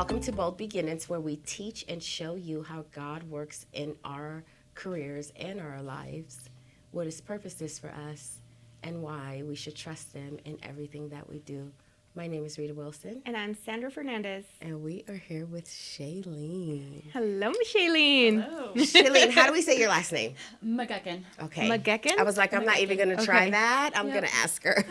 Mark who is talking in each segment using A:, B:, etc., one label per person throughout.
A: Welcome to Bold Beginnings, where we teach and show you how God works in our careers and our lives, what His purpose is for us, and why we should trust Him in everything that we do. My name is Rita Wilson.
B: And I'm Sandra Fernandez.
A: And we are here with Shalene.
B: Hello, Shalene.
C: Hello.
A: Shalene, how do we say your last name?
C: McGuckin.
A: Okay.
B: McGuckin?
A: I was like, I'm not even going to try
B: Okay.
A: that. I'm
C: Yep.
A: going to ask her.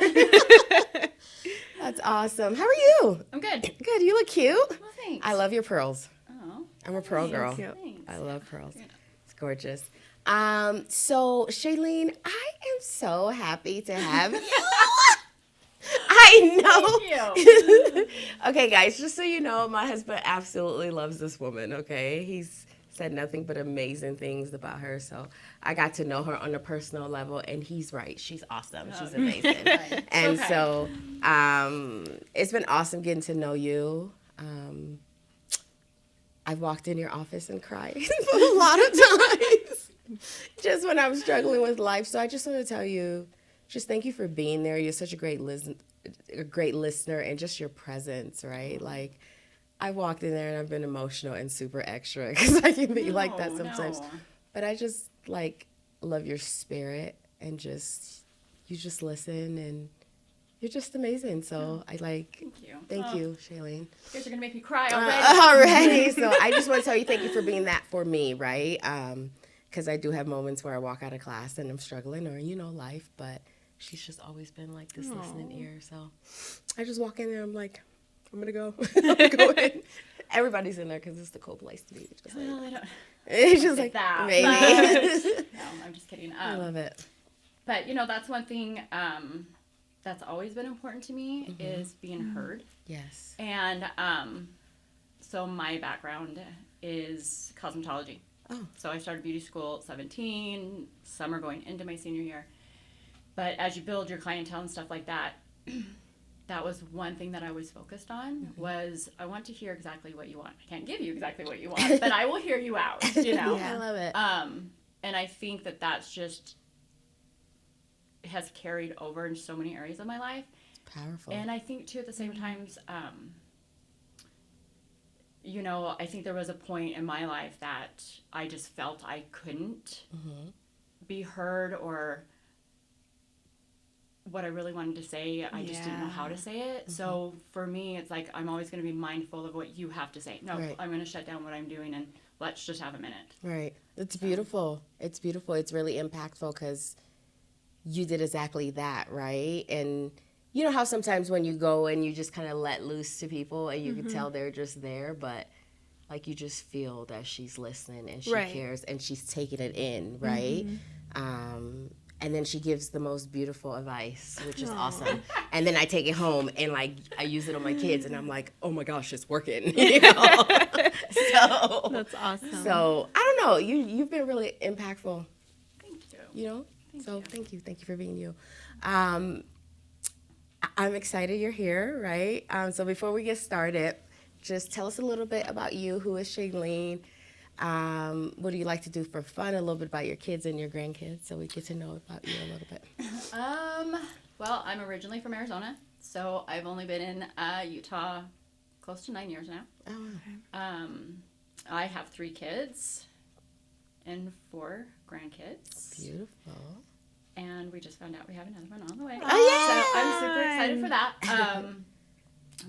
A: That's awesome. How are you?
C: I'm good.
A: Good. You look cute.
C: Well, thanks.
A: I love your pearls.
C: Oh.
A: I'm a pearl
B: So
A: girl.
B: cute.
C: Thanks.
A: I love pearls.
C: Yeah.
A: It's gorgeous. So Shalene, I am so happy to have you. I know.
C: Thank you.
A: Okay, guys, just so you know, my husband absolutely loves this woman, okay? He's said nothing but amazing things about her, so I got to know her on a personal level, and he's right. She's awesome. She's
C: Oh.
A: amazing.
C: Right.
A: And
C: Okay.
A: so it's been awesome getting to know you. I've walked in your office and cried a lot of times just when I'm struggling with life. So I just want to tell you, just thank you for being there. You're such a great listener, and just your presence, right? Like, I walked in there and I've been emotional and super extra because I can be like that sometimes.
C: No.
A: But I just like love your spirit, and you just listen, and you're just amazing. So I like
C: Thank you.
A: thank
C: Oh,
A: you, Shalene.
C: You guys are going to make me cry already.
A: Already. So I just want to tell you thank you for being that for me, right? Because I do have moments where I walk out of class and I'm struggling, or life, but she's just always been like this listening ear. So I just walk in there, I'm like, I'm gonna go. I'm going. Everybody's in there because it's the cool place to be. Just like,
C: Well, I don't.
A: it's just like
C: that.
A: maybe.
C: No, I'm just kidding.
A: I love it.
C: But that's one thing that's always been important to me is being heard.
A: Yes.
C: And so my background is cosmetology.
A: Oh.
C: So I started beauty school at 17, summer going into my senior year. But as you build your clientele and stuff like that, that was one thing that I was focused on was I want to hear exactly what you want. I can't give you exactly what you want, but I will hear you out,
A: I love it.
C: And I think that that's just has carried over in so many areas of my life.
A: Powerful.
C: And I think too at the same times, I think there was a point in my life that I just felt I couldn't be heard, or what I really wanted to say, I just didn't know how to say it. So for me, it's like I'm always going to be mindful of what you have to say. No,
A: Right.
C: I'm going to shut down what I'm doing and let's just have a minute.
A: Right. It's beautiful. It's beautiful. It's really impactful because you did exactly that, right? And you know how sometimes when you go and you just kind of let loose to people and you can tell they're just there, but like you just feel that she's listening and she
B: Right.
A: cares and she's taking it in, right? And then she gives the most beautiful advice, which is awesome. And then I take it home and like I use it on my kids, and I'm like, oh my gosh, it's working. So
B: That's awesome.
A: so I don't know. You've been really impactful.
C: Thank you.
A: Thank you for being you. I'm excited you're here, right? So before we get started, just tell us a little bit about you. Who is Shalene? What do you like to do for fun? A little bit about your kids and your grandkids, so we get to know about you a little bit.
C: Well, I'm originally from Arizona, so I've only been in Utah close to 9 years now.
A: Oh,
C: I have 3 kids and 4 grandkids.
A: beautiful.
C: And we just found out we have another one on the way.
A: Oh,
C: So I'm super excited for that.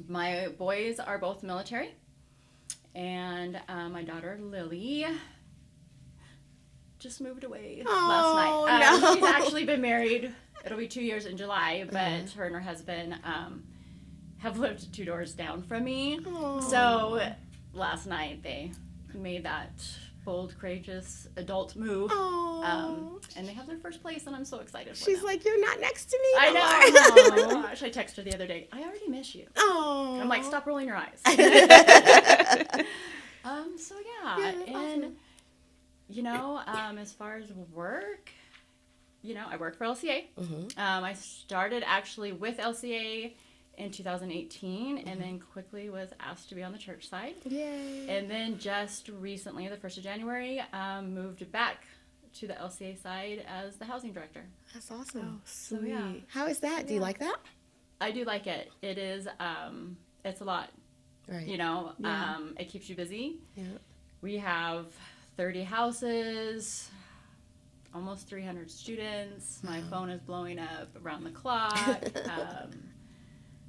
C: My boys are both military. And my daughter, Lily, just moved away last night.
A: no.
C: She's actually been married. It'll be 2 years in July, but her and her husband have lived 2 doors down from me. So last night they made that bold, courageous adult move. And they have their first place, and I'm so excited for
A: She's
C: them.
A: like, you're not next to me.
C: I know.
A: no more."
C: Oh my gosh, I texted her the other day. I already miss you.
A: Oh.
C: I'm like, stop rolling your eyes. So yeah,
A: Yeah, that's
C: and as far as work, I work for LCA. I started actually with LCA in 2018, and then quickly was asked to be on the church side.
A: Yay.
C: And then just recently, the 1st of January, moved back to the LCA side as the housing director.
A: That's awesome.
C: So yeah,
A: How is that? Do you like that?
C: I do like it. It is, it's a lot.
A: Right.
C: You know,
B: Yeah.
C: it keeps you busy.
A: Yeah.
C: We have 30 houses, almost 300 students. My phone is blowing up around the clock.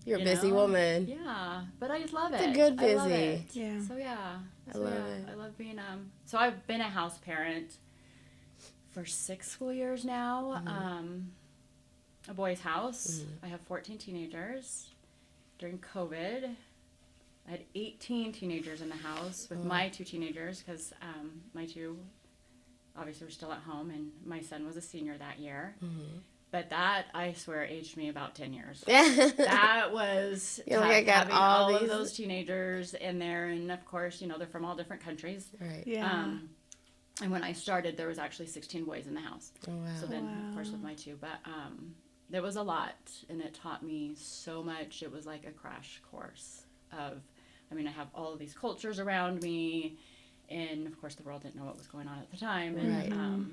A: You're a
C: you
A: busy
C: know?
A: woman.
C: Yeah, but I just love it.
A: It's a good
C: I love
A: busy.
C: it.
B: Yeah.
C: So yeah.
A: I love it.
C: I love being So I've been a house parent for 6 school years now. A boys' house. I have 14 teenagers. During COVID, I had 18 teenagers in the house with my 2 teenagers because my 2 obviously were still at home, and my son was a senior that year. But that, I swear, aged me about 10 years. That was
A: You're like, I got
C: having
A: all
C: of
A: these-
C: those teenagers in there, and of course, you know, they're from all different countries.
A: Right.
B: Yeah.
C: And when I started, there was actually 16 boys in the house.
A: Oh, wow.
C: So then, of course, with my 2, but there was a lot, and it taught me so much. It was like a crash course of, I mean, I have all of these cultures around me, and of course, the world didn't know what was going on at the time. And
A: Right.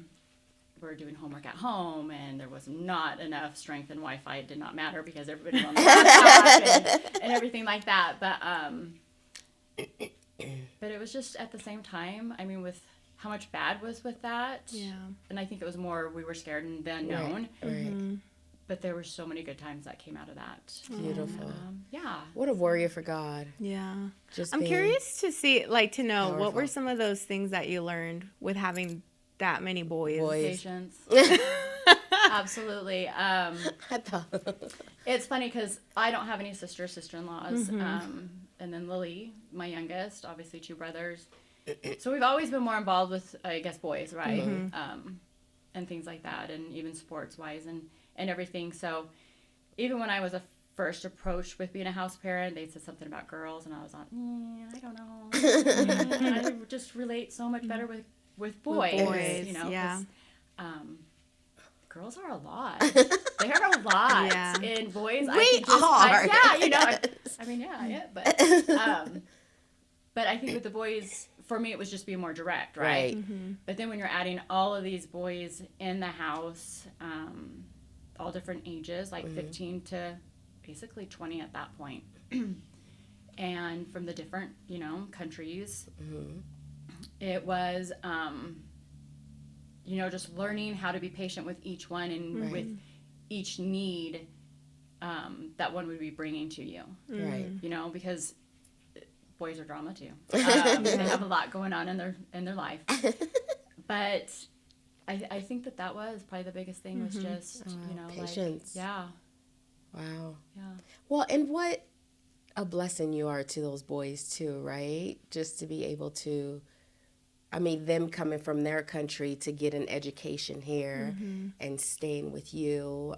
C: we were doing homework at home, and there was not enough strength in Wi-Fi. It did not matter because everybody was on the laptop and everything like that. But it was just at the same time, I mean, with how much bad was with that.
B: Yeah.
C: And I think it was more we were scared and the unknown.
A: Right.
C: But there were so many good times that came out of that.
A: Beautiful.
C: Yeah.
A: What a warrior for God.
B: Yeah.
A: Just
B: I'm
A: being-
B: curious to see, like, to know what
A: Powerful.
B: were some of those things that you learned with having that many boys.
C: Patience. Absolutely.
A: I thought.
C: It's funny because I don't have any sister-in-laws. And then Lily, my youngest, obviously 2 brothers. So we've always been more involved with, I guess, boys, right? And things like that, and even sports-wise and everything. So even when I was first approached with being a house parent, they said something about girls, and I was like, I don't know. I just relate so much better with boys,
B: boys,
C: you know.
B: yeah.
C: 'Cause, girls are a lot. They are a lot.
B: Yeah.
C: And boys,
A: We
C: I
A: are.
C: yeah, you know. I mean, yeah, but I think with the boys, for me, it was just being more direct, right? But then when you're adding all of these boys in the house, all different ages, like 15 to basically 20 at that point, and from the different, you know, countries, it was, you know, just learning how to be patient with each one and with each need that one would be bringing to you.
A: Right.
C: You know, because boys are drama too. They have a lot going on in their life. But I think that was probably the biggest thing was just, you know,
A: patience.
C: like, yeah.
A: Wow.
C: Yeah.
A: Well, and what a blessing you are to those boys too, right? Just to be able to, I mean, them coming from their country to get an education here and staying with you,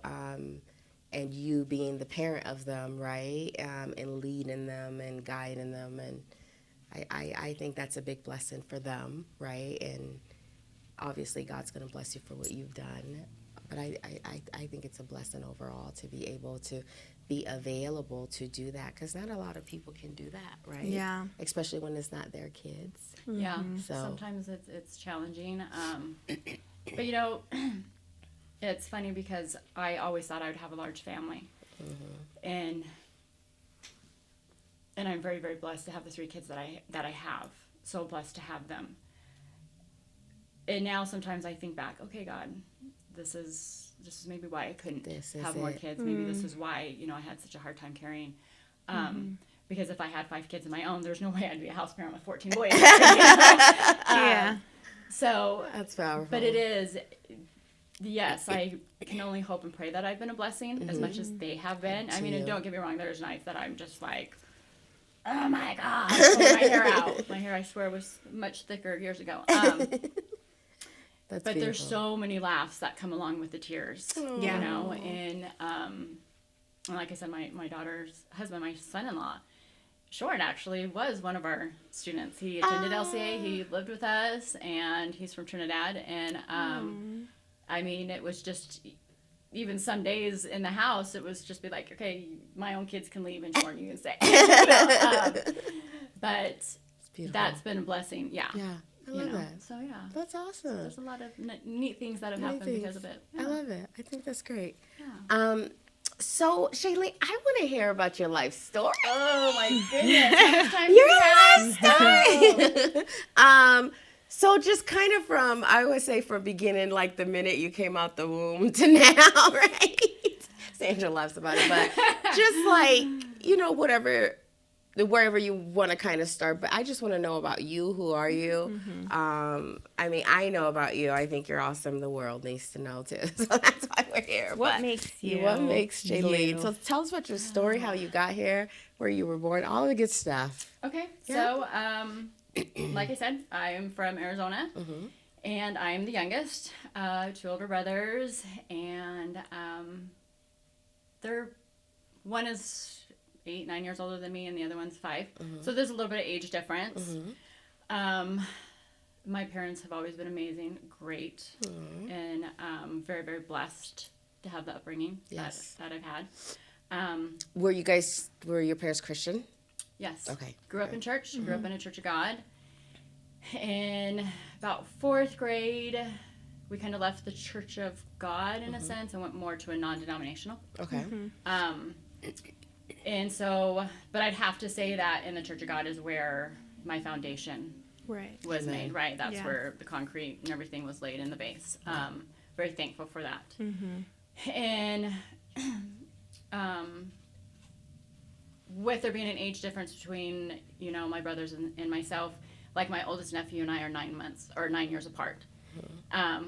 A: and you being the parent of them, right? And leading them and guiding them. And I think that's a big blessing for them, right? And obviously God's going to bless you for what you've done. But I think it's a blessing overall to be able to be available to do that, because not a lot of people can do that, right?
B: Yeah.
A: Especially when it's not their kids.
C: Yeah.
A: So-
C: Sometimes it's challenging. But, you know, it's funny because I always thought I would have a large family. And I'm very, very blessed to have the 3 kids that I have. So blessed to have them. And now sometimes I think back, okay, God, this is maybe why I couldn't
A: This is
C: have more
A: it.
C: kids. Maybe this is why, you know, I had such a hard time carrying. Because if I had 5 kids of my own, there's no way I'd be a house parent with 14 boys. You know?
B: Yeah.
C: So,
A: That's powerful.
C: but it is, yes, I can only hope and pray that I've been a blessing as much as they have been. I mean, and
A: you.
C: don't get me wrong, there's nights that I'm just like, oh my God, pulling my hair out. My hair, I swear, was much thicker years ago.
A: That's
C: But there's
A: beautiful.
C: so many laughs that come along with the tears,
B: Yeah.
C: you know, and like I said, my daughter's husband, my son-in-law, Shorn actually was one of our students. He attended LCA, he lived with us, and he's from Trinidad, and I mean, it was just, even some days in the house, it was just be like, okay, my own kids can leave and Shorn, you can stay. You know, but
A: It's beautiful.
C: that's been a blessing, yeah.
A: Yeah, I
C: You
A: love
C: know,
A: that.
C: so yeah.
A: That's awesome.
C: There's a lot of neat things that have happened because of it.
A: I love it. I think that's great.
C: Yeah.
A: So, Shalene, I want to hear about your life story.
C: Oh my goodness. How much time do
A: Your
C: we have?
A: life story. So just kind of from, I would say from beginning, like the minute you came out the womb to now, right? Sandra laughs about it, but just like, wherever you want to kind of start. But I just want to know about you. Who are you? I mean, I know about you. I think you're awesome. The world needs to know too. So that's why we're here.
B: What
A: But
B: makes you?
A: what makes Shalene?
B: you?
A: So tell us about your story, how you got here, where you were born, all the good stuff.
C: Okay,
A: Yeah.
C: so like I said, I'm from Arizona, and I'm the youngest. 2 older brothers, and one is 8, 9 years older than me, and the other one's 5. So there's a little bit of age difference. My parents have always been amazing, great, and very, very blessed to have the upbringing
A: Yes.
C: that I've had.
A: Were your parents Christian?
C: Yes.
A: Okay.
C: Grew up in church, grew up in a Church of God. In about 4th grade, we kind of left the Church of God in a sense and went more to a non-denominational.
A: Okay.
C: And so, but I'd have to say that in the Church of God is where my foundation
B: Right.
C: was made, right? That's
B: Yeah.
C: where the concrete and everything was laid in the base. Very thankful for that. And with there being an age difference between, my brothers and myself, like my oldest nephew and I are 9 years apart. I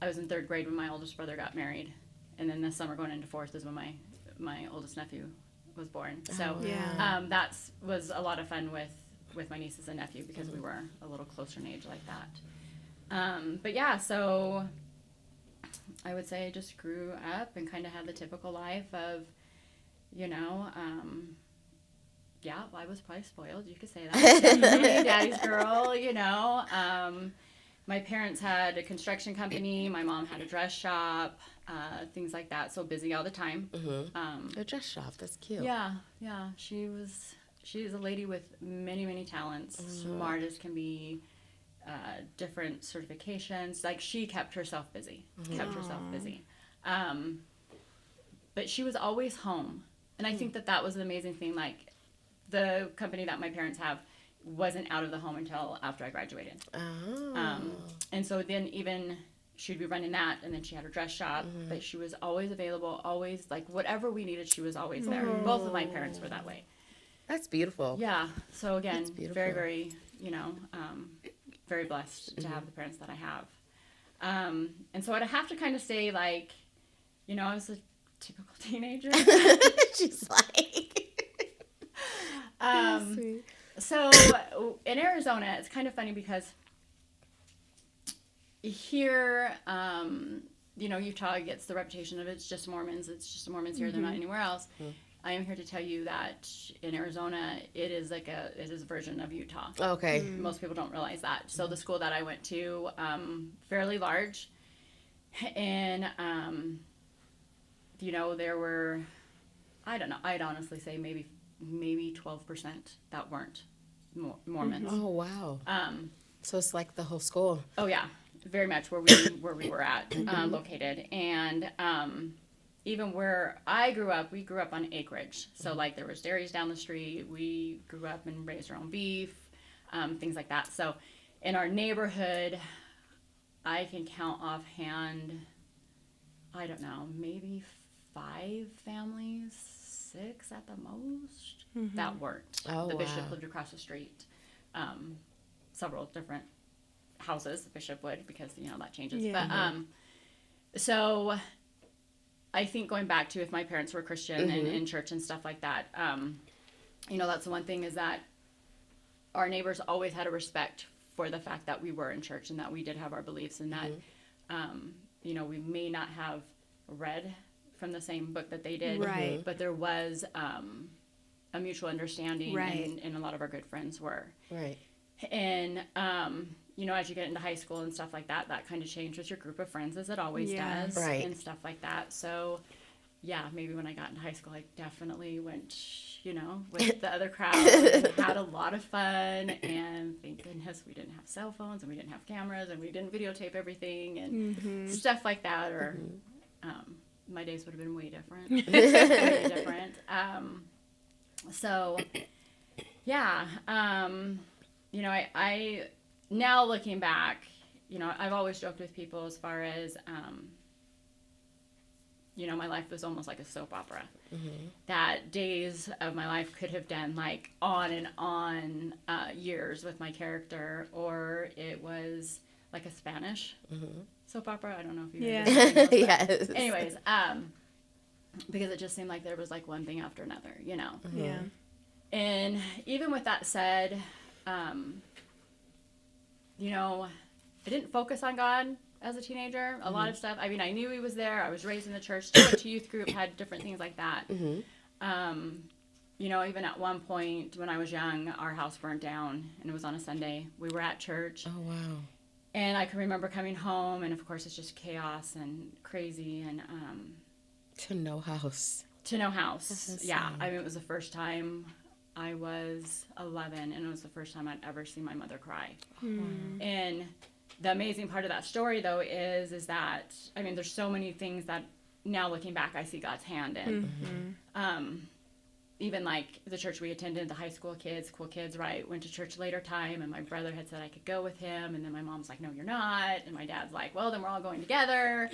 C: was in 3rd grade when my oldest brother got married. And then this summer going into 4th is when my oldest nephew was born. So
B: Yeah.
C: that was a lot of fun with my nieces and nephew because we were a little closer in age like that. But yeah, so I would say I just grew up and kind of had the typical life of, I was probably spoiled. You could say that. Daddy's girl, my parents had a construction company. My mom had a dress shop, things like that. So busy all the time.
A: A dress shop. That's cute.
C: Yeah. She's a lady with many, many talents. Smart as can be. Different certifications. Like, she kept herself busy. But she was always home. And I think that was an amazing thing. Like, the company that my parents have wasn't out of the home until after I graduated. And so then even she'd be running that, and then she had her dress shop, but she was always available, always, like, whatever we needed, she was always there. Both of my parents were that way.
A: That's beautiful.
C: Yeah. So again,
A: That's beautiful.
C: very, very, very blessed to have the parents that I have. And so I'd have to kind of say, like, I was a typical teenager.
A: She's like. Sweet.
C: So in Arizona, it's kind of funny because here, Utah gets the reputation of it's just Mormons here, they're not anywhere else. I am here to tell you that in Arizona, it is it is a version of Utah.
A: Okay.
C: Most people don't realize that. So the school that I went to, fairly large, and there were, I don't know, I'd honestly say maybe 12% that weren't Mormons.
A: Oh wow. So it's like the whole school.
C: Oh yeah, very much where we were at, located, and even where I grew up, we grew up on acreage. So like there was dairies down the street. We grew up and raised our own beef, things like that. So in our neighborhood, I can count offhand, I don't know, maybe 5 families, 6 at the most, that weren't.
A: Oh,
C: the bishop
A: wow.
C: lived across the street. Several different houses the bishop would, because that changes.
B: Yeah.
C: But so I think going back to if my parents were Christian and in church and stuff like that, that's the one thing, is that our neighbors always had a respect for the fact that we were in church and that we did have our beliefs, and that we may not have read from the same book that they did,
B: Right.
C: but there was a mutual understanding,
B: Right.
C: and a lot of our good friends were.
A: Right.
C: And, as you get into high school and stuff like that, that kind of changed with your group of friends, as it always
B: Yeah.
C: does,
A: Right.
C: and stuff like that. So, yeah, maybe when I got into high school, I definitely went, with the other crowd and had a lot of fun. And thank goodness we didn't have cell phones, and we didn't have cameras, and we didn't videotape everything and stuff like that. Or, my days would have been way different. Way different. So, yeah. You know, I now looking back, you know, I've always joked with people as far as, you know, my life was almost like a soap opera. That days of my life could have done like on and on years with my character, or it was like a Spanish soap opera. I don't know if you
B: Yeah.
A: Yes.
C: Anyways, because it just seemed like there was like one thing after another, you know.
B: Yeah.
C: And even with that said, you know, I didn't focus on God as a teenager. A lot of stuff. I mean, I knew He was there. I was raised in the church, still went to youth group, had different things like that. You know, even at one point when I was young, our house burned down, and it was on a Sunday. We were at church.
A: Oh, wow.
C: And I can remember coming home, and of course it's just chaos and crazy, and
A: To no house.
C: to no house.
A: That's
C: Yeah,
A: insane.
C: I mean, it was the first time. I was 11, and it was the first time I'd ever seen my mother cry. And the amazing part of that story, though, is that, I mean, there's so many things that now looking back, I see God's hand in. Even like the church we attended, the high school kids, cool kids, right, went to church later time, and my brother had said I could go with him, and then my mom's like, no, you're not, and my dad's like, well, then we're all going together.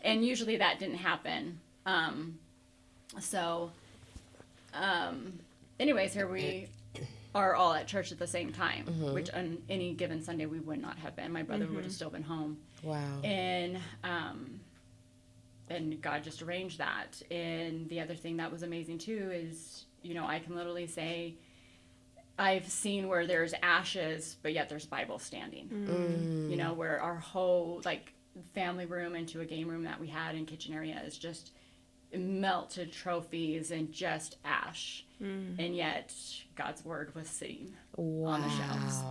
C: And usually that didn't happen. Anyways, here we are all at church at the same time, which on any given Sunday we would not have been. My brother would have still been home.
A: Wow.
C: And God just arranged that. And the other thing that was amazing too is, you know, I can literally say I've seen where there's ashes, but yet there's Bible standing. You know, where our whole like family room into a game room that we had in kitchen area is just melted trophies and just ash. And yet God's word was seen on the shelves.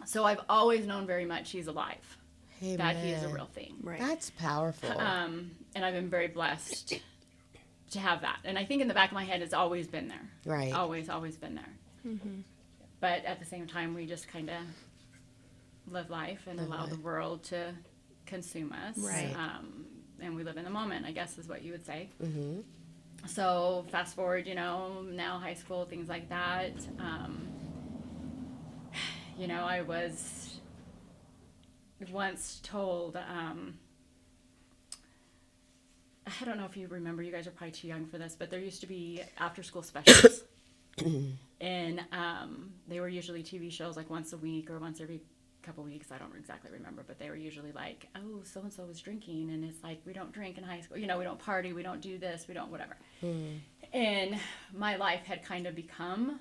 C: So I've always known very much He's alive.
A: Amen.
C: That He is a real thing.
B: Right.
A: That's powerful.
C: And I've been very blessed to have that. And I think in the back of my head, it's always been there.
A: Right.
C: Always been there. But at the same time, we just kind of live life and allow the world to consume us.
B: Right.
C: And we live in the moment, I guess is what you would say. So fast forward, you know, now high school, things like that. You know, I was once told, I don't know if you remember, you guys are probably too young for this, but there used to be after school specials. And they were usually TV shows like once a week or once every couple weeks. I don't exactly remember, but they were usually like, oh, so-and-so was drinking. And it's like, we don't drink in high school. You know, we don't party. We don't do this. We don't whatever. And my life had kind of become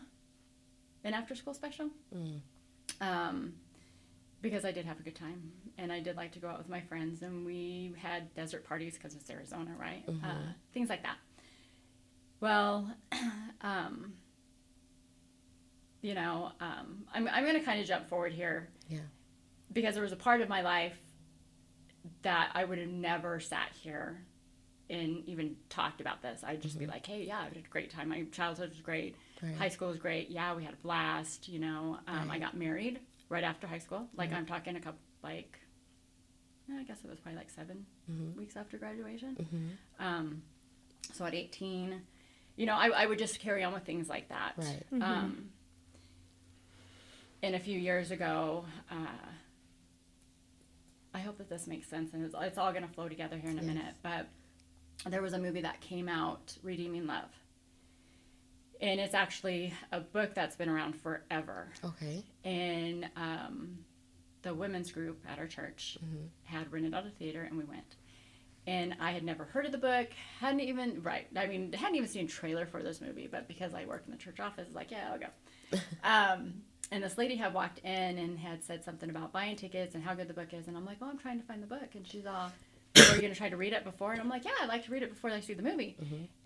C: an after school special. Because I did have a good time, and I did like to go out with my friends, and we had desert parties because it's Arizona, right? Things like that. Well, you know, I'm going to kind of jump forward here.
A: Yeah.
C: Because there was a part of my life that I would have never sat here and even talked about this. I'd just be like, hey, yeah, I had a great time. My childhood was great.
A: Right.
C: High school was great. Yeah, we had a blast, you know. I got married right after high school. Like, I'm talking a couple, like, I guess it was probably like 7 weeks after graduation. So at 18, you know, I would just carry on with things like that.
A: Right.
C: And a few years ago, I hope that this makes sense, and it's all going to flow together here in a minute, but there was a movie that came out, Redeeming Love. And it's actually a book that's been around forever.
A: Okay.
C: And the women's group at our church had rented out a theater, and we went. And I had never heard of the book, hadn't even seen a trailer for this movie, but because I work in the church office, it's like, yeah, I'll go. And this lady had walked in and had said something about buying tickets and how good the book is. And I'm like, oh, I'm trying to find the book. And she's all, are you going to try to read it before? And I'm like, yeah, I'd like to read it before I see the movie.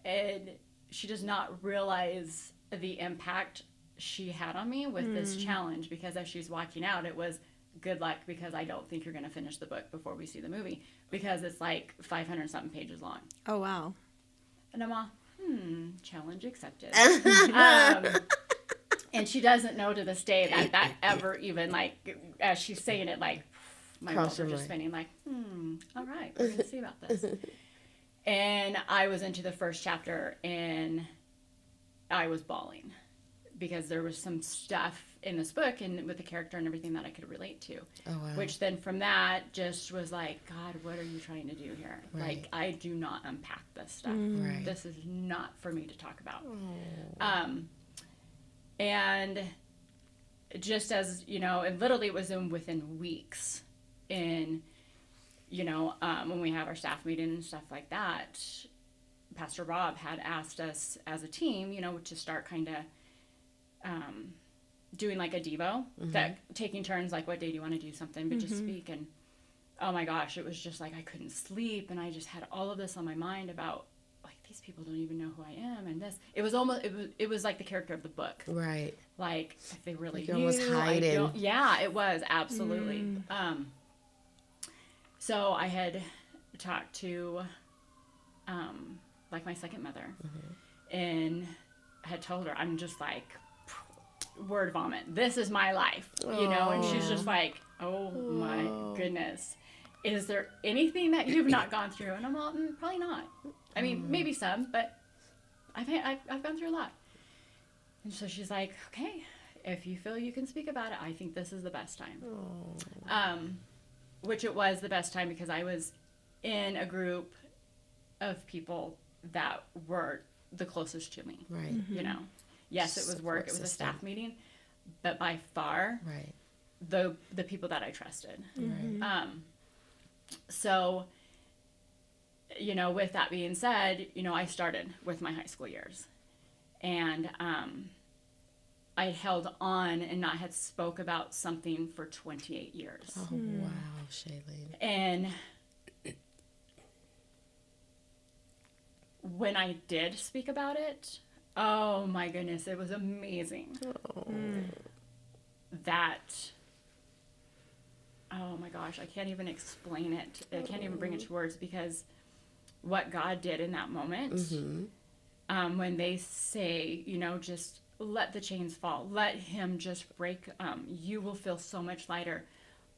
C: And she does not realize the impact she had on me with this challenge, because as she's walking out, it was good luck, because I don't think you're going to finish the book before we see the movie, because it's like 500 something pages long.
B: Oh, wow.
C: And I'm all, challenge accepted. And she doesn't know to this day that ever even, like, as she's saying it, like, my wheels are just spinning, like, all right, we're going to see about this. And I was into the first chapter and I was bawling because there was some stuff in this book and with the character and everything that I could relate to.
A: Oh, wow.
C: Which then from that just was like, God, what are you trying to do here?
A: Right.
C: Like, I do not unpack this stuff.
A: Right.
C: This is not for me to talk about. And just as, you know, and literally it was within weeks in, you know, when we have our staff meeting and stuff like that, Pastor Rob had asked us as a team, you know, to start kind of doing like a Devo, that taking turns, like, what day do you want to do something, but just speak. And oh my gosh, it was just like I couldn't sleep, and I just had all of this on my mind about, like, these people don't even know who I am, and this. It was almost, it was like the character of the book.
A: Right.
C: Like, if they really
A: Like
C: knew,
A: almost hiding.
C: yeah, it was, absolutely. So I had talked to, like, my second mother, and I had told her, I'm just like, word vomit. This is my life, you know? And she's just like, oh my goodness. Is there anything that you've not gone through? And I'm all, probably not. I mean, maybe some, but I've gone through a lot. And so she's like, okay, if you feel you can speak about it, I think this is the best time. Which it was the best time because I was in a group of people that were the closest to me.
A: Right.
C: You know, yes, it was work, it was a staff meeting, but by far,
A: Right.
C: the people that I trusted.
A: Right.
C: So, you know, with that being said, you know, I started with my high school years, and I had held on and not had spoke about something for 28 years.
A: Oh, wow, Shalene.
C: And when I did speak about it, oh my goodness, it was amazing. That, oh my gosh, I can't even explain it. I can't even bring it to words, because what God did in that moment, when they say, you know, just let the chains fall, let him just break, you will feel so much lighter.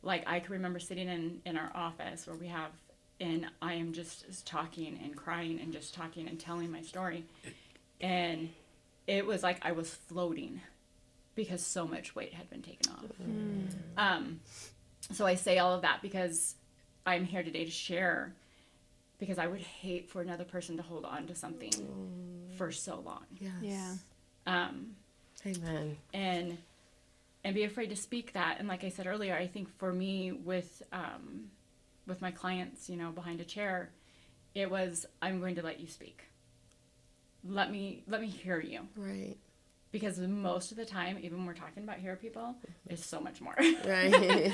C: Like, I can remember sitting in our office where we have, and I am just talking and crying and just talking and telling my story. And it was like I was floating because so much weight had been taken off. So I say all of that because I'm here today to share, because I would hate for another person to hold on to something for so long.
A: Yes.
B: Yeah.
A: Amen.
C: And be afraid to speak that. And like I said earlier, I think for me with my clients, you know, behind a chair, it was, I'm going to let you speak. Let me hear you.
A: Right.
C: Because most of the time, even when we're talking about hero people, it's so much more.
A: Right.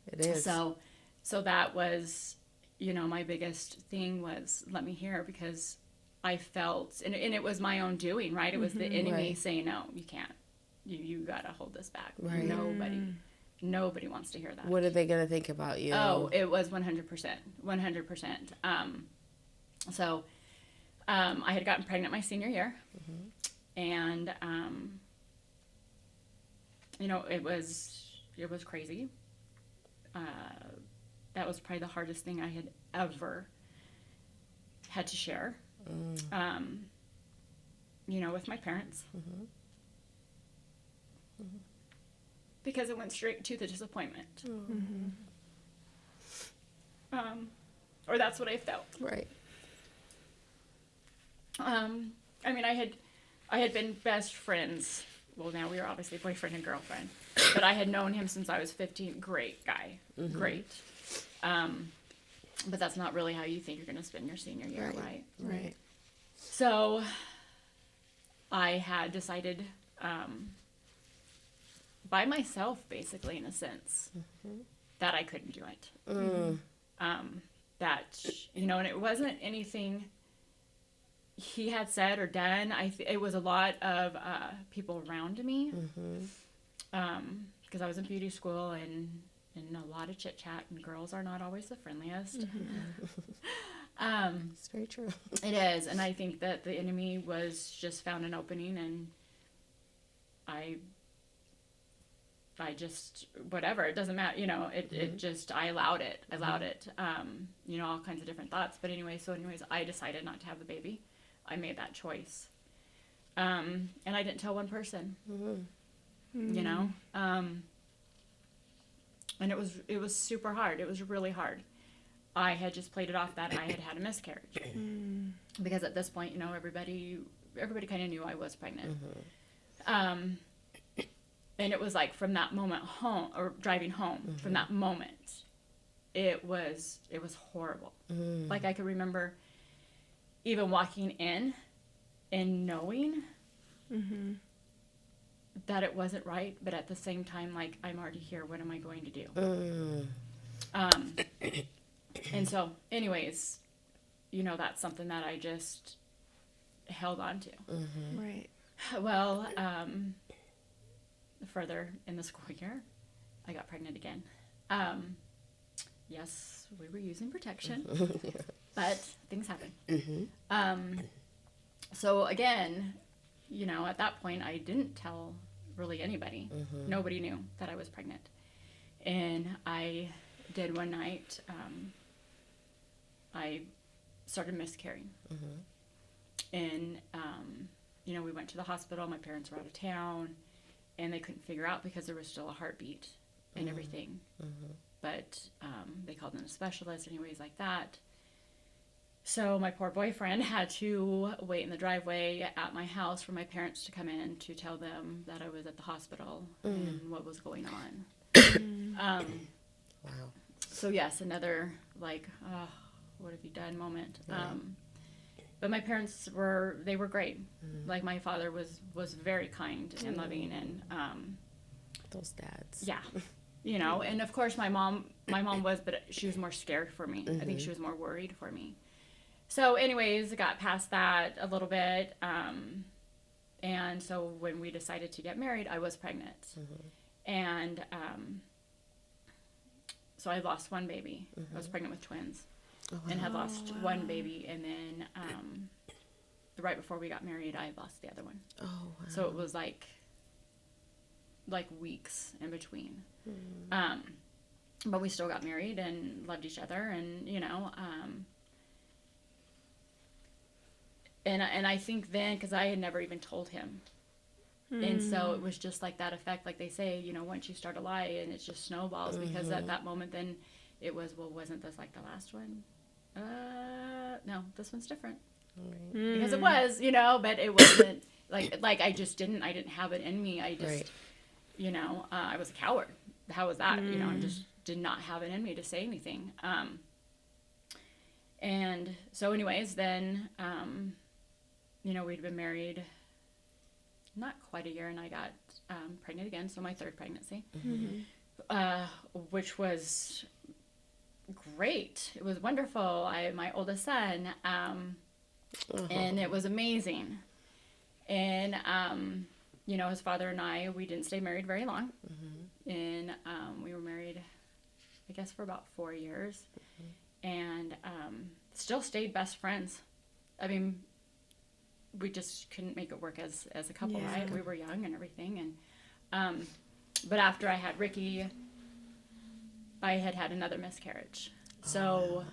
A: It is.
C: So that was, you know, my biggest thing was let me hear, because I felt, and it was my own doing, right? It was the enemy
A: Right.
C: saying, no, you can't. You got to hold this back.
A: Right.
C: Nobody wants to hear that.
A: What are they going to think about you?
C: Oh, it was 100%. 100%. So I had gotten pregnant my senior year. And, you know, it was crazy. That was probably the hardest thing I had ever had to share, you know, with my parents. Because it went straight to the disappointment. Or that's what I felt.
A: Right.
C: I mean, I had been best friends. Well, now we are obviously boyfriend and girlfriend, but I had known him since I was 15. Great guy. Great. But that's not really how you think you're going to spend your senior year, right?
A: Right.
C: So I had decided, by myself, basically, in a sense, that I couldn't do it. That, you know, and it wasn't anything he had said or done. It was a lot of people around me, because I was in beauty school and a lot of chit chat, and girls are not always the friendliest.
A: It's very true.
C: It is, and I think that the enemy was just found an opening, and I I just, whatever, it doesn't matter, it just, I allowed it, all kinds of different thoughts. But anyways, I decided not to have the baby. I made that choice. And I didn't tell one person, and it was super hard. It was really hard. I had just played it off that I had a miscarriage because at this point, everybody kind of knew I was pregnant. And it was like from that moment home, or driving home, from that moment, it was horrible. Like I could remember even walking in and knowing that it wasn't right, but at the same time, like, I'm already here. What am I going to do? And so, anyways, that's something that I just held on to.
B: Right.
C: Well, further in the school year, I got pregnant again. Yes, we were using protection, but things happen. So again, at that point, I didn't tell really anybody. Nobody knew that I was pregnant. And I did one night, I started miscarrying. And, we went to the hospital. My parents were out of town. And they couldn't figure out because there was still a heartbeat and everything. But they called in a specialist, anyways, like that. So my poor boyfriend had to wait in the driveway at my house for my parents to come in to tell them that I was at the hospital and what was going on.
A: Wow.
C: So yes, another like, what have you done moment. But my parents were great. Like my father was very kind and loving, and
A: those dads.
C: Yeah, and of course my mom was, but she was more scared for me. I think she was more worried for me. So anyways, I got past that a little bit, and so when we decided to get married, I was pregnant, and so I lost one baby. I was pregnant with twins. And had lost one baby, and then right before we got married, I lost the other one.
A: Oh, wow.
C: So it was like weeks in between. But we still got married and loved each other, and and I think then, because I had never even told him, and so it was just like that effect, like they say, once you start a lie, and it just snowballs, because at that moment then it was, well, wasn't this like the last one? No, this one's different.
A: Right.
C: Because it was, but it wasn't like I didn't have it in me. I just, I was a coward. How was that? I just did not have it in me to say anything. And so anyways, then, we'd been married not quite a year, and I got pregnant again. So my third pregnancy, which was great. It was wonderful. My oldest son, and it was amazing. And his father and I, we didn't stay married very long, and we were married, I guess, for about 4 years, and still stayed best friends. I mean, we just couldn't make it work as a couple, right? We were young and everything, and but after I had Ricky, I had another miscarriage. So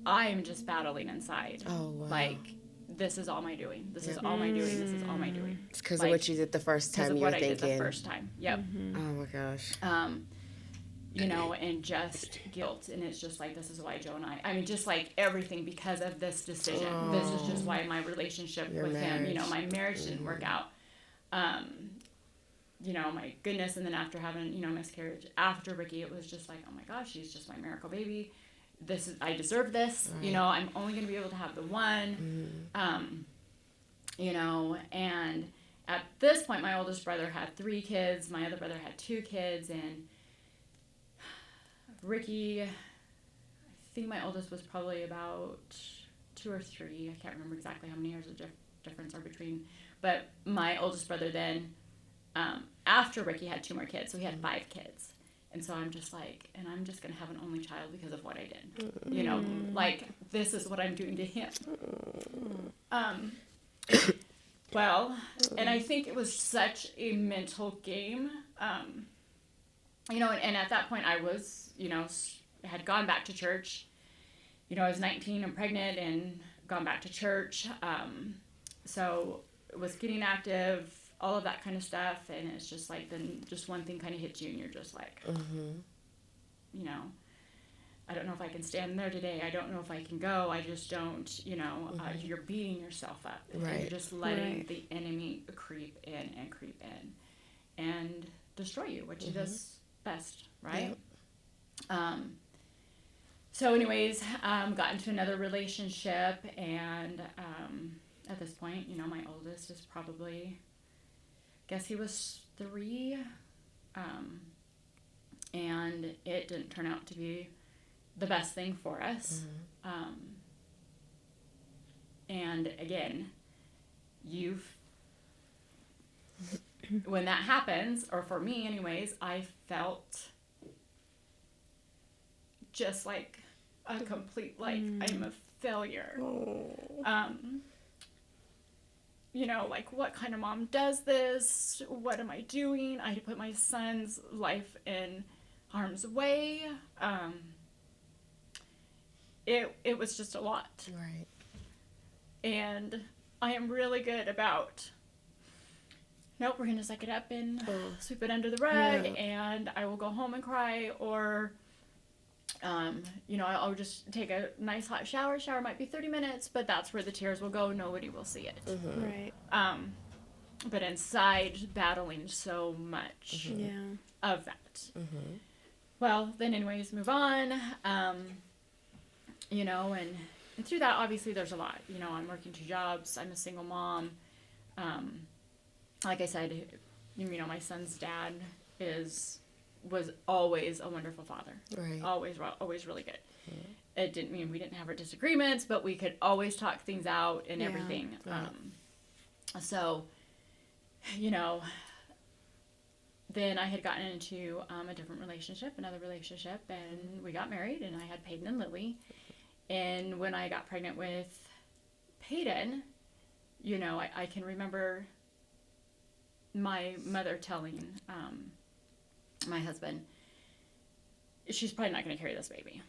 C: I'm just battling inside. Oh, wow. Like, this is all my doing. This is all my doing. This is all my doing.
A: It's because of what you did the first time you were thinking.
C: Because of what I did the first time. Yep.
A: Oh, my gosh.
C: And just guilt. And it's just like, this is why Joe and I mean, just like everything because of this decision. Oh. This is just why my relationship with him, my marriage didn't work out. My goodness, and then after having, miscarriage after Ricky, it was just like, oh my gosh, she's just my miracle baby. I deserve this. Right. I'm only going to be able to have the one. And at this point, my oldest brother had 3 kids. My other brother had 2 kids, and Ricky, I think my oldest was probably about 2 or 3. I can't remember exactly how many years of difference are between. But my oldest brother then, after Ricky, had 2 more kids, so he had 5 kids. And so I'm just like, and I'm just going to have an only child because of what I did. Like, this is what I'm doing to him. Well, and I think it was such a mental game. And at that point I was, had gone back to church. I was 19 and pregnant and gone back to church. So it was getting active, all of that kind of stuff. And it's just like, then just one thing kind of hits you and you're just like, I don't know if I can stand there today. I don't know if I can go. I just don't, you're beating yourself up.
A: Right.
C: And you're just letting
B: Right.
C: the enemy creep in and destroy you, which he does best, right?
A: Yep.
C: So anyways, got into another relationship, and at this point, my oldest is probably, guess he was 3, and it didn't turn out to be the best thing for us. And again, when that happens, or for me anyways, I felt just like a complete, I'm a failure. Like, what kind of mom does this? What am I doing? I put my son's life in harm's way. It was just a lot.
A: Right.
C: And I am really good about, nope, we're going to suck it up and sweep it under the rug, and I will go home and cry, or, I'll just take a nice hot shower. Shower might be 30 minutes, but that's where the tears will go. Nobody will see it.
B: Right.
C: But inside, battling so much of that. Well, then anyways, move on. And through that, obviously, there's a lot. I'm working 2 jobs. I'm a single mom. Like I said, my son's dad was always a wonderful father.
A: Right.
C: Always really good. It didn't mean we didn't have our disagreements, but we could always talk things out and everything. So, then I had gotten into a different relationship, another relationship, and we got married, and I had Peyton and Lily. And when I got pregnant with Peyton, I can remember my mother telling my husband, she's probably not going to carry this baby,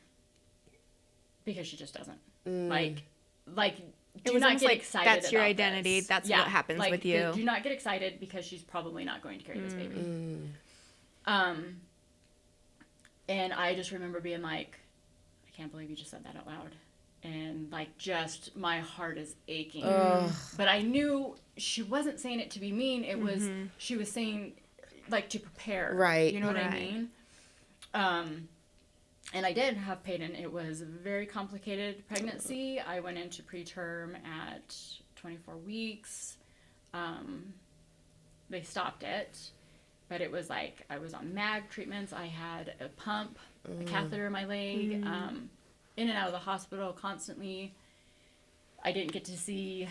C: because she just doesn't. Like do not get excited.
B: That's your
C: about
B: identity.
C: this.
B: That's what happens with you.
C: Do not get excited, because she's probably not going to carry this baby. And I just remember being like, I can't believe you just said that out loud. And just my heart is aching. But I knew she wasn't saying it to be mean. It was, she was saying to prepare.
A: Right.
C: You know what I mean? And I did have Peyton. It was a very complicated pregnancy. I went into preterm at 24 weeks. They stopped it. But it was I was on MAG treatments. I had a pump, a catheter in my leg, in and out of the hospital constantly. I didn't get to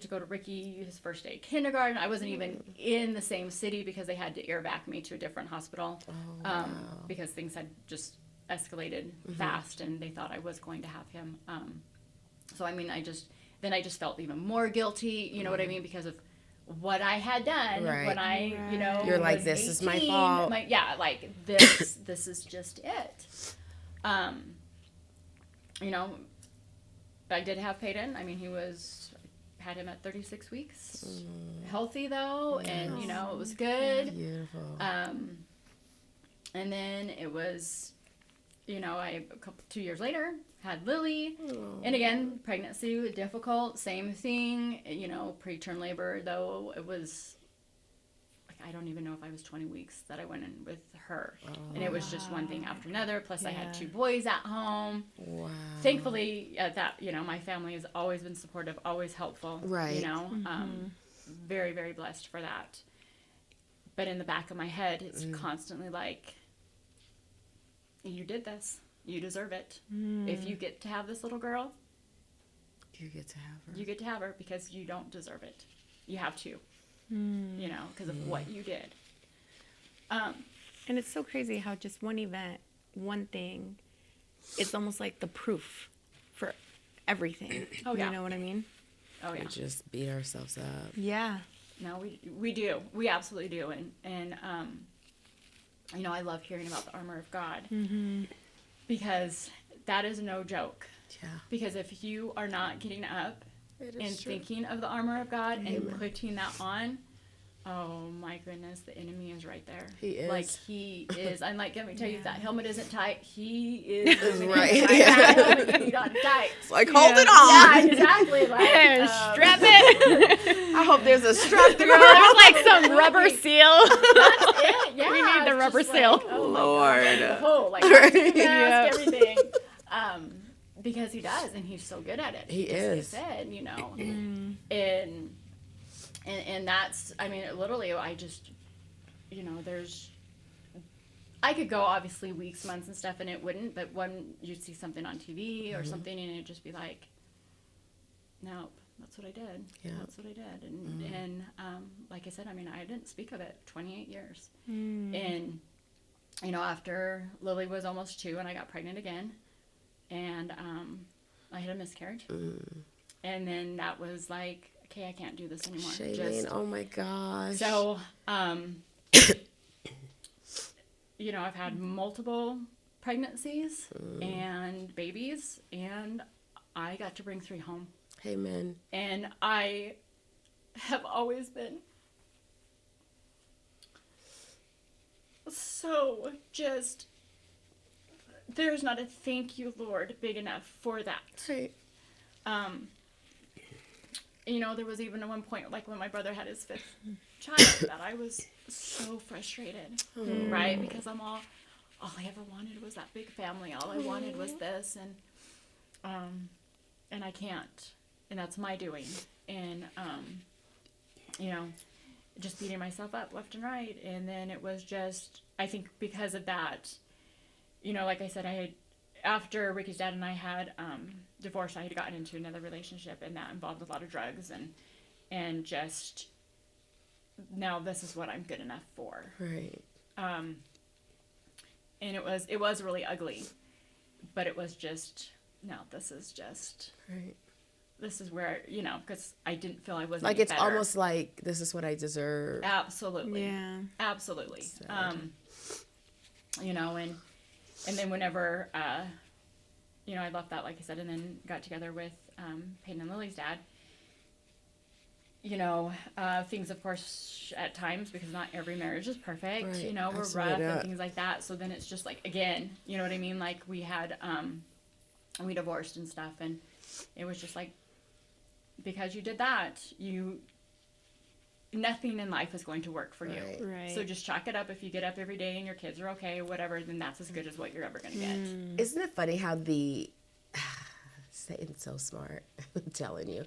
C: go to Ricky his first day of kindergarten. I wasn't even in the same city, because they had to air vac me to a different hospital, because things had just escalated fast, and they thought I was going to have him. So I just felt even more guilty. You know what I mean? Because of what I had done when I,
A: You're like,
C: was
A: this
C: 18,
A: is my fault.
C: This is just it. I did have Peyton. I mean, had him at 36 weeks. Healthy though, and it was good.
A: Beautiful.
C: And then it was, 2 years later, had Lily. And again, pregnancy was difficult, same thing, preterm labor, though it was, I don't even know if I was 20 weeks that I went in with her. And it was just one thing after another, plus I had 2 boys at home.
A: Wow.
C: Thankfully, at that, my family has always been supportive, always helpful.
A: Right.
C: Very, very blessed for that. But in the back of my head, it's constantly like, you did this. You deserve it. If you get to have this little girl,
A: you get to have her.
C: You get to have her, because you don't deserve it. You have to. Because of what you did.
B: And it's so crazy how just one event, one thing, it's almost like the proof for everything.
C: Oh, yeah.
B: You know what I mean?
C: Oh yeah.
A: We just beat ourselves up.
B: Yeah.
C: No, we do. We absolutely do. And you know, I love hearing about the armor of God because that is no joke.
A: Yeah.
C: Because if you are not getting up
A: It
C: and
A: is true.
C: thinking of the armor of God
A: Amen.
C: and putting that on, oh my goodness, the enemy is right there.
A: He is.
C: Like he is. I'm like, let me tell you, if that helmet isn't tight, he is
A: Right.
C: tight.
A: Yeah.
C: That helmet you got tight.
A: It's like, hold it
C: Yeah,
A: on.
C: exactly. Like,
B: Strap it.
A: I hope there's a strap to
B: There's
A: go.
B: like some rubber seal.
C: That's it. Yeah,
B: We need the
C: it's
B: rubber
C: just
B: seal.
C: Like, oh my
A: Lord.
C: God, like the whole, like
A: Right.
C: mask,
B: Yep.
C: everything. Because he does, and he's so good at it.
A: He
C: just
A: is.
C: said, you know, and that's, I mean, literally, I just, you know, I could go obviously weeks, months, and stuff, and it wouldn't. But when you'd see something on TV or something, and it'd just be like, nope, that's what I did.
A: Yeah.
C: That's what I did. And like I said, I mean, I didn't speak of it 28 years. And you know, after Lily was almost 2, and I got pregnant again, and I had a miscarriage, and then that was like, okay, I can't do this anymore.
A: Shalene, oh my gosh.
C: So, you know, I've had multiple pregnancies and babies, and I got to bring 3 home.
A: Amen.
C: And I have always been so just, there's not a thank you, Lord, big enough for that.
A: Right.
C: You know, there was even at one point, like when my brother had his 5th child, that I was so frustrated, right? Because all I ever wanted was that big family. All I wanted was this, and I can't, and that's my doing, and you know, just beating myself up left and right. And then it was just, I think because of that, you know, like I said, after Ricky's dad and I had divorced, I had gotten into another relationship, and that involved a lot of drugs, and just, now this is what I'm good enough for.
A: Right.
C: And it was really ugly, but it was just, no, this is just,
A: Right.
C: this is where, you know, because I didn't feel I was
A: Like,
C: any
A: it's
C: better.
A: almost like, this is what I deserve.
C: Absolutely.
B: Yeah.
C: Absolutely.
A: Sad.
C: You know, and then whenever, you know, I left that, like I said, and then got together with Peyton and Lily's dad, you know, things, of course, at times, because not every marriage is perfect,
A: Right.
C: you know, we're
A: Absolutely
C: rough
A: not.
C: and things like that. So then it's just like, again, you know what I mean? Like we had, we divorced and stuff, and it was just like, because you did that, nothing in life is going to work for you.
B: Right.
C: So just chalk it up. If you get up every day and your kids are okay, whatever, then that's as good as what you're ever going to get.
A: Isn't it funny how Satan's so smart, I'm telling you.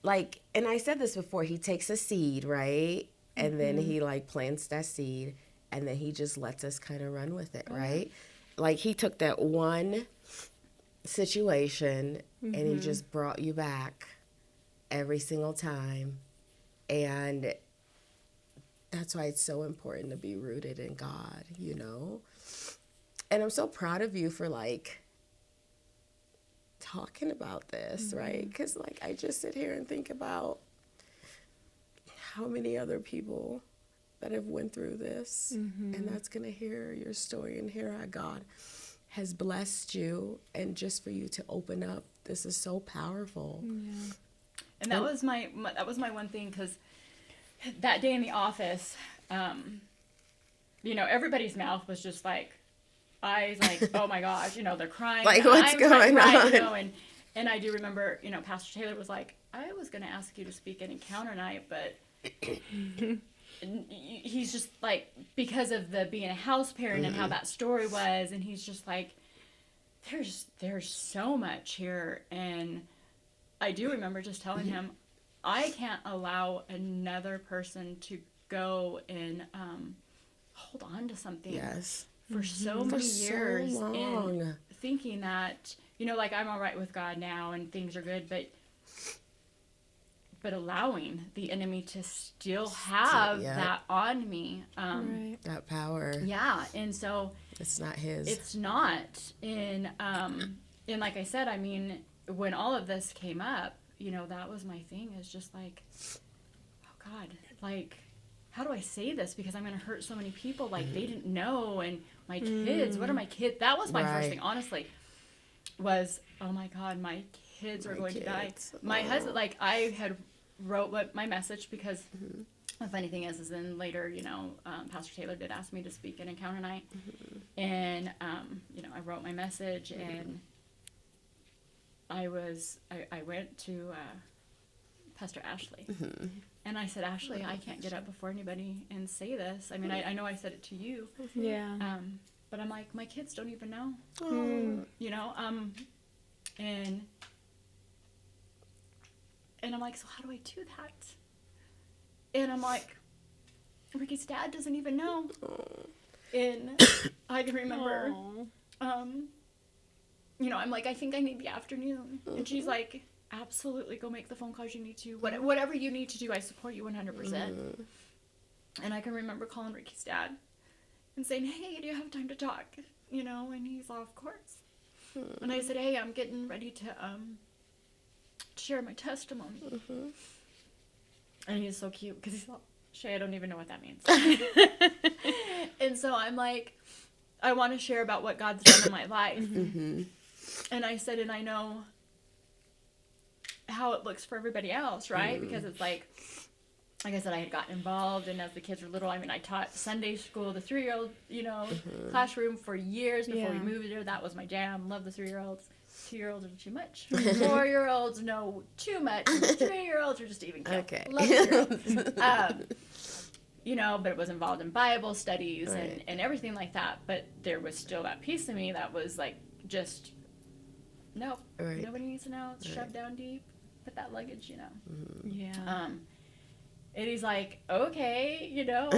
A: Like, and I said this before, he takes a seed, right? And then he like plants that seed, and then he just lets us kind of run with it, right? Like he took that one situation and he just brought you back every single time. And that's why it's so important to be rooted in God, you know? And I'm so proud of you for like talking about this, right? Because like I just sit here and think about how many other people that have went through this, and that's gonna hear your story and hear how God has blessed you, and just for you to open up, this is so powerful.
C: And that was my one thing, because that day in the office, you know, everybody's mouth was just like, eyes like, oh my gosh, you know, they're crying.
A: Like,
C: and
A: what's
C: I was
A: going
C: like, right,
A: on?
C: you know, and I do remember, you know, Pastor Taylor was like, I was going to ask you to speak at Encounter Night, but he's just like, because of the being a house parent and how that story was, and he's just like, there's so much here. And I do remember just telling him, I can't allow another person to go and hold on to something
A: Yes.
C: for so
A: For
C: many
A: so
C: years,
A: long.
C: and thinking that, you know, like I'm all right with God now and things are good, but allowing the enemy to still have
A: yeah.
C: that on me.
B: Right.
A: That power.
C: Yeah, and so
A: It's not his.
C: it's not. And like I said, I mean, when all of this came up, you know, that was my thing, is just like, oh God, like, how do I say this? Because I'm going to hurt so many people. Like, they didn't know. And my kids, what are my kids? That was my first thing, honestly, was, oh my God, my kids are going to die. My husband, like, I had wrote my message because the funny thing is then later, you know, Pastor Taylor did ask me to speak at Encounter Night. And, you know, I wrote my message, and I went to Pastor Ashley. And I said, Ashley, I can't get up before anybody and say this. I mean, I know I said it to you.
B: Yeah.
C: But I'm like, my kids don't even know. You know, and I'm like, so how do I do that? And I'm like, Ricky's dad doesn't even know. And I can remember, you know, I'm like, I think I need the afternoon. And she's like, absolutely, go make the phone calls you need to. Whatever you need to do, I support you 100%. And I can remember calling Ricky's dad and saying, hey, do you have time to talk? You know, and he's all, of course. And I said, hey, I'm getting ready to share my testimony. And he's so cute because he's all, Shay, I don't even know what that means. And so I'm like, I want to share about what God's done in my life. And I said, and I know how it looks for everybody else, right? Because it's like I said, I had gotten involved, and as the kids were little, I mean, I taught Sunday school, the 3-year-old, you know, classroom for years before we moved there. That was my jam. Love the 3-year-olds. 2-year-olds are too much. 4-year-olds know too much. 3-year-olds are just even kill.
A: Okay.
C: Love the you know, but it was involved in Bible studies and everything like that. But there was still that piece of me that was like, just, nope, nobody needs to know. It's shoved down deep. Put that luggage, you know.
B: Yeah.
C: And he's like, okay, you know.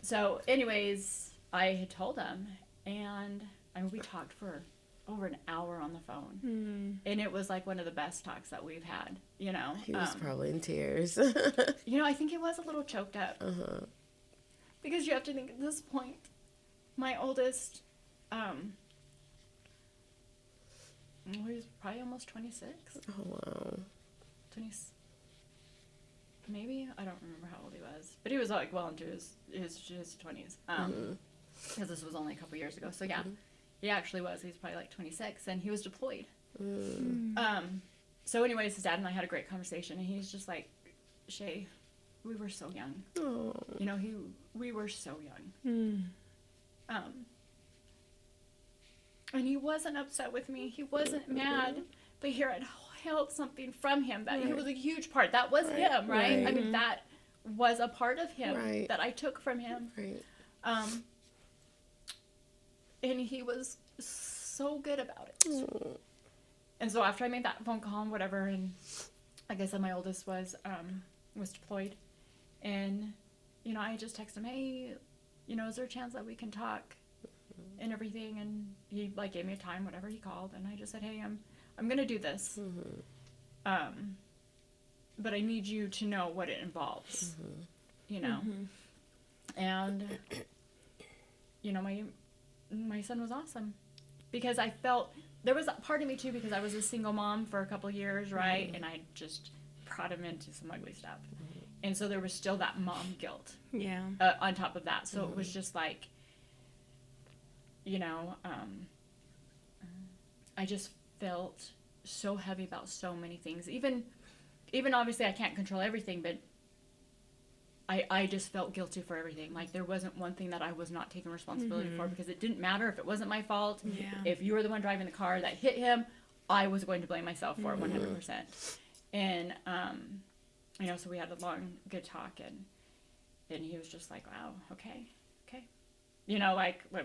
C: So anyways, I had told him, and I mean, we talked for over an hour on the phone. And it was like one of the best talks that we've had, you know.
A: He was probably in tears.
C: You know, I think he was a little choked up. Because you have to think, at this point, my oldest, he was probably almost 26.
A: Oh, wow.
C: 20, maybe? I don't remember how old he was. But he was like well into his 20s. Because this was only a couple years ago. So yeah, he actually was. He's probably like 26, and he was deployed. So anyways, his dad and I had a great conversation, and he's just like, Shay, we were so young. You know, we were so young. And he wasn't upset with me. He wasn't mad. But here I'd held something from him that he was a huge part. That was him, right? I mean, that was a part of him that I took from him. And he was so good about it. And so after I made that phone call and whatever, and like I said, my oldest was deployed. And, you know, I just texted him, hey, you know, is there a chance that we can talk and everything? And he, like, gave me a time, whatever he called. And I just said, hey, I'm going to do this. But I need you to know what it involves, you know. And, you know, my son was awesome. Because I felt, there was a part of me, too, because I was a single mom for a couple of years, right? And I just brought him into some ugly stuff. And so there was still that mom guilt on top of that. So it was just like, you know, I just felt so heavy about so many things. Even obviously I can't control everything, but I just felt guilty for everything. Like, there wasn't one thing that I was not taking responsibility for, because it didn't matter if it wasn't my fault. If you were the one driving the car that hit him, I was going to blame myself for it 100%. And, you know, so we had a long, good talk, and he was just like, wow, okay. You know, like, what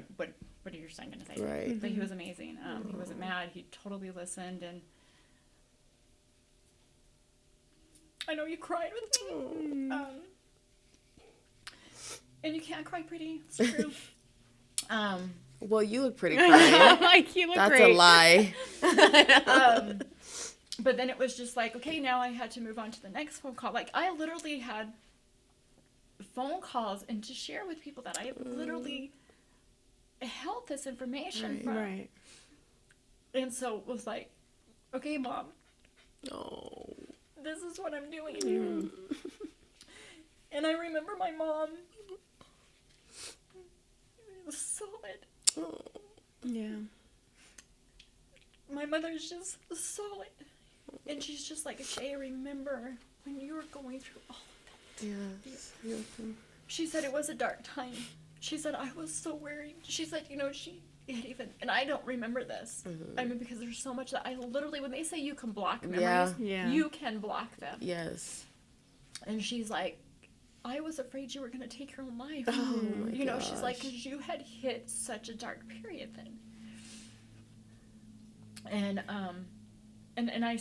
C: are your son going to say? But he was amazing. He wasn't mad. He totally listened, and I know you cried with me. And you can't cry pretty. It's true.
A: Well, you look pretty crying.
B: Like, you look
A: That's
B: great.
A: a lie.
C: But then it was just like, okay, now I had to move on to the next phone call. Like, I literally had phone calls and to share with people that I literally held this information from.
B: Right.
C: And so it was like, okay, Mom,
A: Oh.
C: This is what I'm doing. And I remember my mom. It was solid.
A: Oh.
B: Yeah.
C: My mother's just solid. And she's just like, Shay, I remember when you were going through all of that.
A: Yes.
C: She said it was a dark time. She said, I was so worried. She said, you know, she had even, and I don't remember this.
A: Mm-hmm.
C: I mean, because there's so much that I literally, when they say you can block memories,
B: Yeah.
C: you can block them.
A: Yes.
C: And she's like, I was afraid you were going to take your own life.
A: Oh my
C: You know, she's like,
A: gosh.
C: because you had hit such a dark period then. And I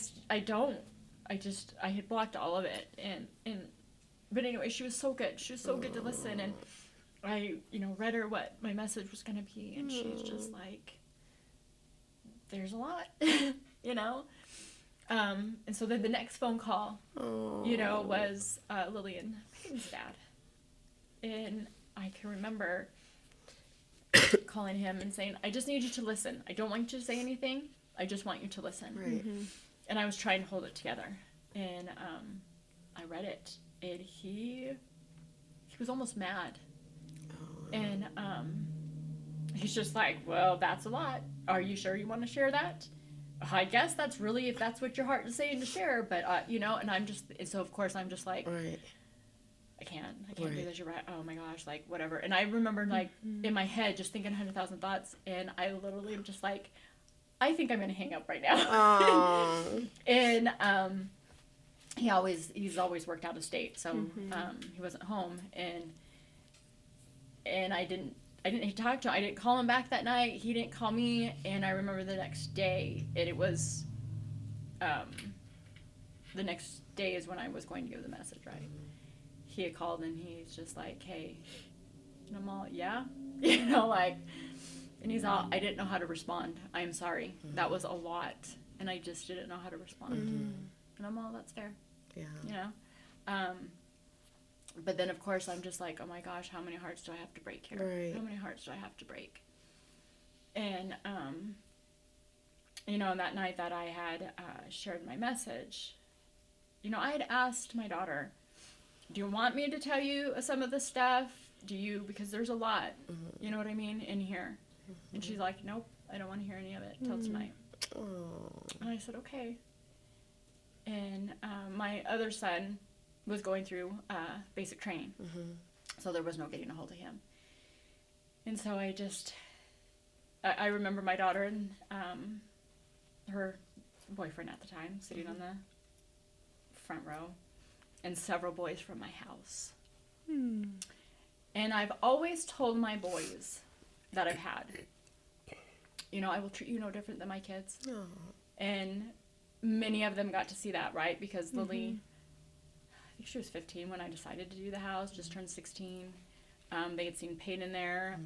C: had blocked all of it. But anyway, she was so good. She was so good to listen. And I, you know, read her what my message was going to be. And she's just like, there's a lot, you know? And so then the next phone call, you know, was Lillian Payton's dad. And I can remember calling him and saying, I just need you to listen. I don't want you to say anything. I just want you to listen.
A: Right.
C: And I was trying to hold it together. And I read it. And he was almost mad. And he's just like, well, that's a lot. Are you sure you want to share that? I guess that's really, if that's what your heart is saying to share. But, you know, and I'm just, and so of course I'm just like,
A: Right.
C: I can't do this. You're right. Oh my gosh, like whatever. And I remember like in my head just thinking 100,000 thoughts. And I literally am just like, I think I'm going to hang up right now. And he's always worked out of state. So he wasn't home. And I didn't talk to him. I didn't call him back that night. He didn't call me. And I remember the next day, and it was, the next day is when I was going to give the message, right? He had called and he's just like, hey, and I'm all, yeah? You know, like, and he's all, I didn't know how to respond. I'm sorry. That was a lot. And I just didn't know how to respond. And I'm all, that's fair.
A: Yeah.
C: You know? But then, of course, I'm just like, oh my gosh, how many hearts do I have to break here?
A: Right.
C: How many hearts do I have to break? And, you know, that night that I had shared my message, you know, I had asked my daughter, do you want me to tell you some of the stuff? Because there's a lot, you know what I mean, in here. And she's like, nope, I don't want to hear any of it till tonight. And I said, okay. And my other son was going through basic training. So there was no getting a hold of him. And so I remember my daughter and her boyfriend at the time sitting on the front row, and several boys from my house. And I've always told my boys that I've had, you know, I will treat you no different than my kids. And many of them got to see that, right? Because Lily, I think she was 15 when I decided to do the house, just turned 16. They had seen Peyton there,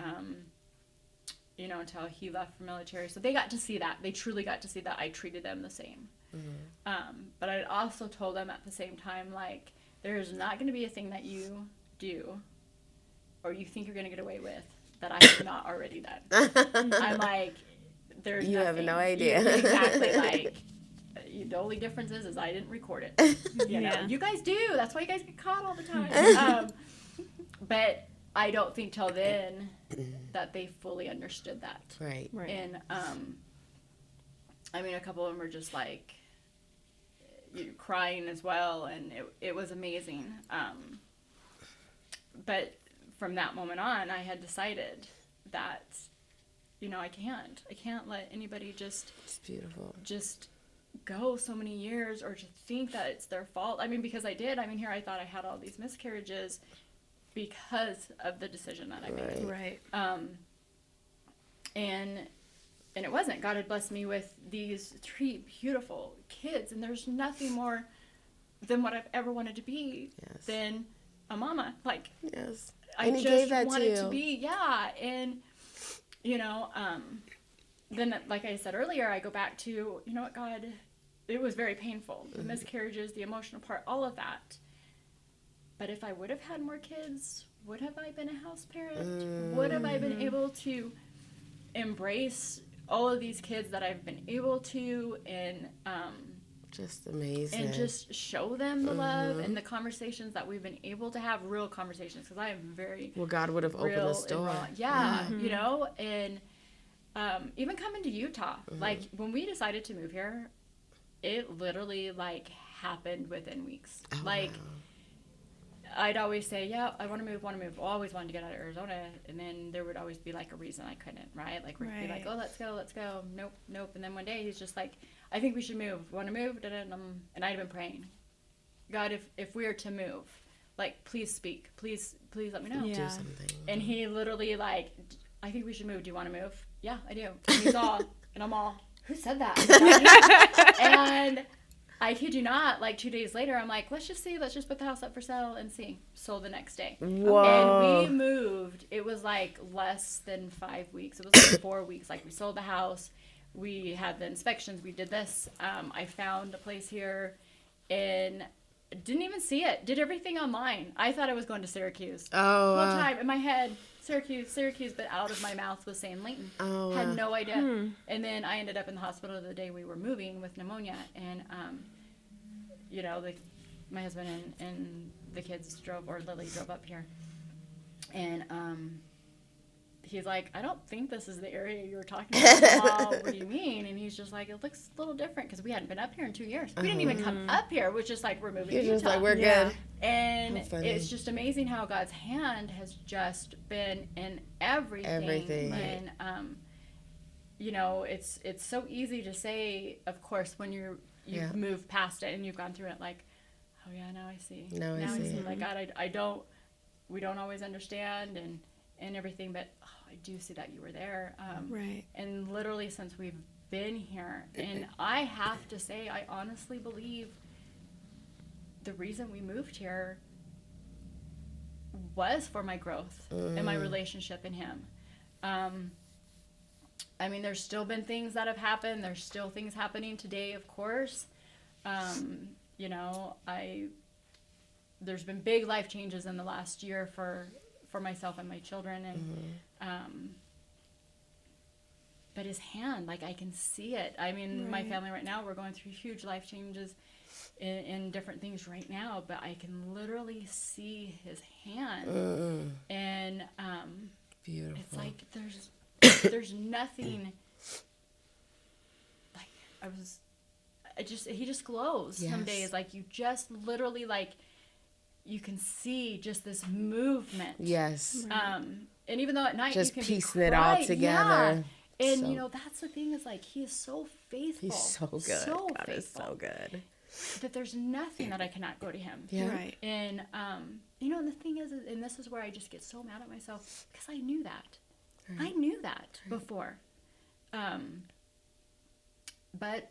C: you know, until he left for military. So they got to see that. They truly got to see that I treated them the same. But I also told them at the same time, like, there's not going to be a thing that you do or you think you're going to get away with that I have not already done. I'm like, there's
A: You
C: nothing.
A: have no idea.
C: Yeah, exactly. Like, the only difference is I didn't record it. You know, you guys do. That's why you guys get caught all the time. But I don't think till then that they fully understood that.
A: Right.
C: And I mean, a couple of them were just like crying as well, and it was amazing. But from that moment on, I had decided that, you know, I can't let anybody just go so many years or to think that it's their fault. I mean, because I did. I mean, here I thought I had all these miscarriages because of the decision that I made.
B: Right.
C: And it wasn't. God had blessed me with these 3 beautiful kids, and there's nothing more than what I've ever wanted to be than a mama. Like,
A: yes.
C: I
A: And he
C: just
A: gave that
C: wanted
A: to
C: to
A: you.
C: be, yeah. And, you know, then, like I said earlier, I go back to, you know what, God, it was very painful. The miscarriages, the emotional part, all of that. But if I would have had more kids, would have I been a house parent? Would have I been able to embrace all of these kids that I've been able to, and
A: Just amazing.
C: and just show them the love and the conversations that we've been able to have, real conversations, because I am very
A: Well, God would have opened
C: real
A: this
C: and
A: door.
C: raw. Yeah, you know, and even coming to Utah, like when we decided to move here, it literally like happened within weeks.
A: Oh,
C: like
A: wow.
C: I'd always say, yeah, I want to move. Always wanted to get out of Arizona. And then there would always be like a reason I couldn't, right? Like we'd be like,
B: Right.
C: oh, let's go. Nope. And then one day he's just like, I think we should move. Want to move? And I'd been praying, God, if we are to move, like, please speak. Please let me know.
B: Yeah.
A: Do something.
C: And he literally like, I think we should move. Do you want to move? Yeah, I do. And he's all, and I'm all, who said that? And I kid you not, like 2 days later, I'm like, let's just put the house up for sale and see. Sold the next day.
A: Whoa.
C: And we moved. It was like less than 5 weeks. It was like 4 weeks. Like we sold the house. We had the inspections. We did this. I found a place here and didn't even see it. Did everything online. I thought I was going to Syracuse.
A: Oh,
C: The whole time in my head, Syracuse, but out of my mouth was saying Layton.
A: Oh,
C: Had no idea. And then I ended up in the hospital the day we were moving with pneumonia. And, you know, my husband and the kids Lily drove up here. And he's like, I don't think this is the area you were talking about. What do you mean? And he's just like, it looks a little different because we hadn't been up here in 2 years. We didn't even come up here. It was just like, we're moving
A: You're
C: to
A: just
C: Utah.
A: like, we're
B: Yeah.
A: good.
C: And
A: How funny.
C: it's just amazing how God's hand has just been in everything.
A: Everything.
C: And, you know, it's so easy to say, of course, when you've
A: Yeah.
C: moved past it and you've gone through it, like, oh yeah, now I see.
A: Now I see.
C: Like, God, we don't always understand and everything, but I do see that you were there.
B: Right.
C: And literally since we've been here, and I have to say, I honestly believe the reason we moved here was for my growth and my relationship in him. I mean, there's still been things that have happened. There's still things happening today, of course. You know, there's been big life changes in the last year for myself and my children, and but his hand, like, I can see it. I mean, my family right now, we're going through huge life changes in different things right now, but I can literally see his hand. And
A: Beautiful.
C: it's like there's nothing, like, he just glows some
A: Yes.
C: days. Like, you just literally, like, you can see just this movement.
A: Yes.
C: And even though at night
A: Just
C: you can
A: piecing
C: be
A: it all
C: quiet,
A: together.
C: yeah. And
A: So-
C: you know, that's the thing, is like, he is so faithful.
A: He's so good.
C: So
A: God
C: faithful.
A: is so good.
C: That there's nothing that I cannot go to him.
A: Yeah.
B: Right.
C: And you know, and the thing is, and this is where I just get so mad at myself, because I knew that. I knew that before. But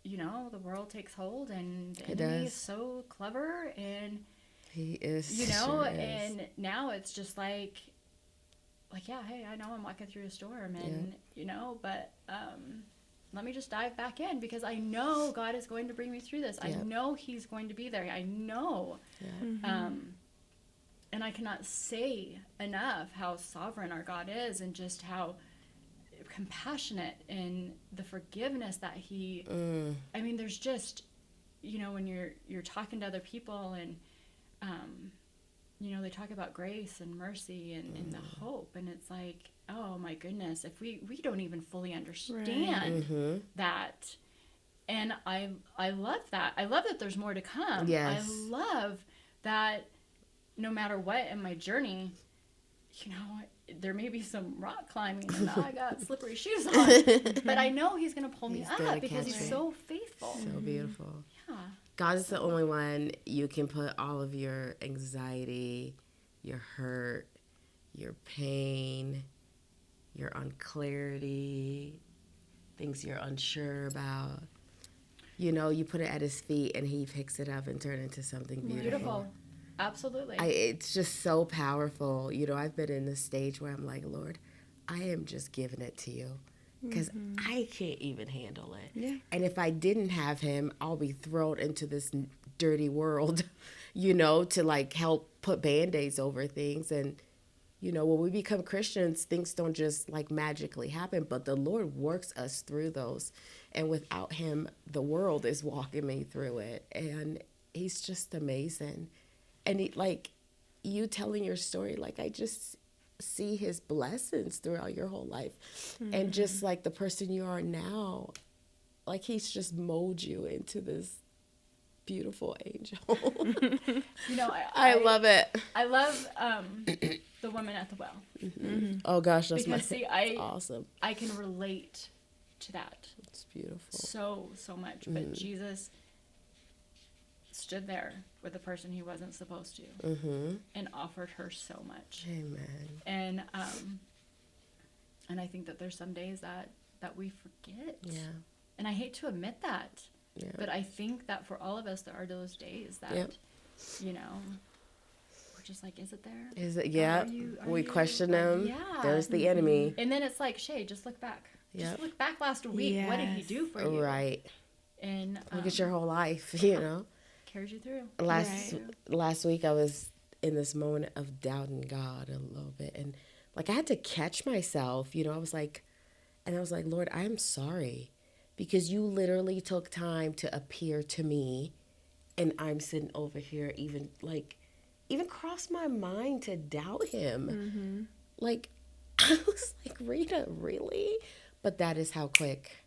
C: you know, the world takes hold, and the
A: It
C: enemy
A: does.
C: is so clever, and
A: He is.
C: you know,
A: sure is.
C: and now it's just like, yeah, hey, I know I'm walking through a storm, and you know, but let me just dive back in, because I know God is going to bring me through this. I
A: Yep.
C: know He's going to be there. I know.
A: Yeah.
C: And I cannot say enough how sovereign our God is, and just how compassionate, and the forgiveness that He. I mean, there's just, you know, when you're talking to other people, and you know, they talk about grace and mercy and the hope, and it's like, oh my goodness, if we don't even fully understand that. And I love that. I love that there's more to come.
A: Yes.
C: I love that no matter what in my journey, you know, there may be some rock climbing, and I got slippery shoes on, but I know He's going to pull me
A: He's gonna
C: up, because
A: catch
C: He's
A: me.
C: so faithful.
A: So beautiful.
C: Yeah.
A: God is the only one you can put all of your anxiety, your hurt, your pain, your unclarity, things you're unsure about. You know, you put it at His feet, and He picks it up and turns it into something beautiful.
C: Beautiful. Absolutely.
A: It's just so powerful. You know, I've been in this stage where I'm like, Lord, I am just giving it to you, because I can't even handle it.
B: Yeah.
A: And if I didn't have Him, I'll be thrown into this dirty world, you know, to like help put Band-Aids over things. And, you know, when we become Christians, things don't just like magically happen, but the Lord works us through those. And without him, the world is walking me through it. And he's just amazing. And he, like, you telling your story, like, I just see his blessings throughout your whole life. And just like the person you are now, like, he's just molded you into this beautiful angel.
C: You know,
A: I love it.
C: I love the woman at the well.
A: Oh gosh, that's
C: Because see,
A: that's awesome.
C: I can relate to that
A: It's beautiful.
C: so much. But Jesus stood there with the person he wasn't supposed to and offered her so much.
A: Amen.
C: And I think that there's some days that we forget.
A: Yeah.
C: And I hate to admit that.
A: Yeah.
C: But I think that for all of us, there are those days that, you know, we're just like, is it there?
A: Is it? Yeah. We question them.
C: Yeah.
A: There's the enemy.
C: And then it's like, Shay, just look back.
A: Yep.
C: Just look back last week. What did he do for you?
A: Right.
C: And
A: Look at your whole life, you know.
C: carries you through.
A: Last week I was in this moment of doubting God a little bit, and like I had to catch myself, you know. I was like, Lord, I am sorry, because you literally took time to appear to me, and I'm sitting over here even crossed my mind to doubt him. Like, I was like, Rita, really? But that is how quick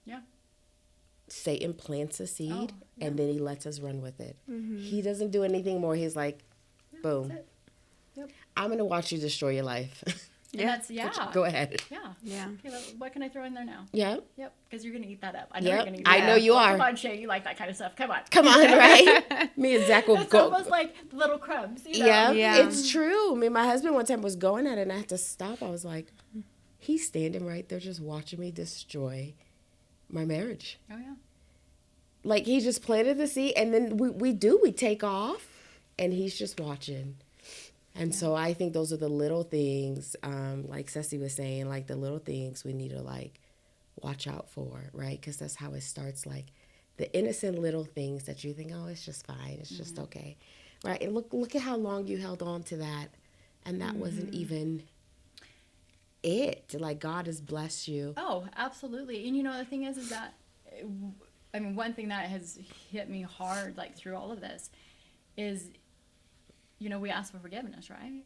A: Satan plants a seed, and then he lets us run with it. He doesn't do anything more. He's like, boom.
C: That's it. Yep.
A: I'm going to watch you destroy your life.
C: And that's,
A: Go ahead.
C: Yeah. Okay, what can I throw in there now?
A: Yeah.
C: Yep. Because you're going to eat that up. I know you're going to eat
A: I
C: that
A: know
C: up.
A: you are.
C: Come on, Shay. You like that kind of stuff. Come on.
A: Come on, right? Me and Zach will
C: It's
A: go.
C: almost like little crumbs. You know?
A: Yeah, it's true. I mean, my husband one time was going at it, and I had to stop. I was like, he's standing right there just watching me destroy my marriage.
C: Oh, yeah.
A: Like, he just planted the seed, and then we take off, and he's just watching. And so I think those are the little things, like Ceci was saying, like the little things we need to like watch out for, right? Because that's how it starts, like the innocent little things that you think, oh, it's just fine, it's just okay, right? And look at how long you held on to that, and that wasn't even it. Like, God has blessed you.
C: Oh, absolutely. And you know, the thing is that, I mean, one thing that has hit me hard, like through all of this, is, you know, we ask for forgiveness, right?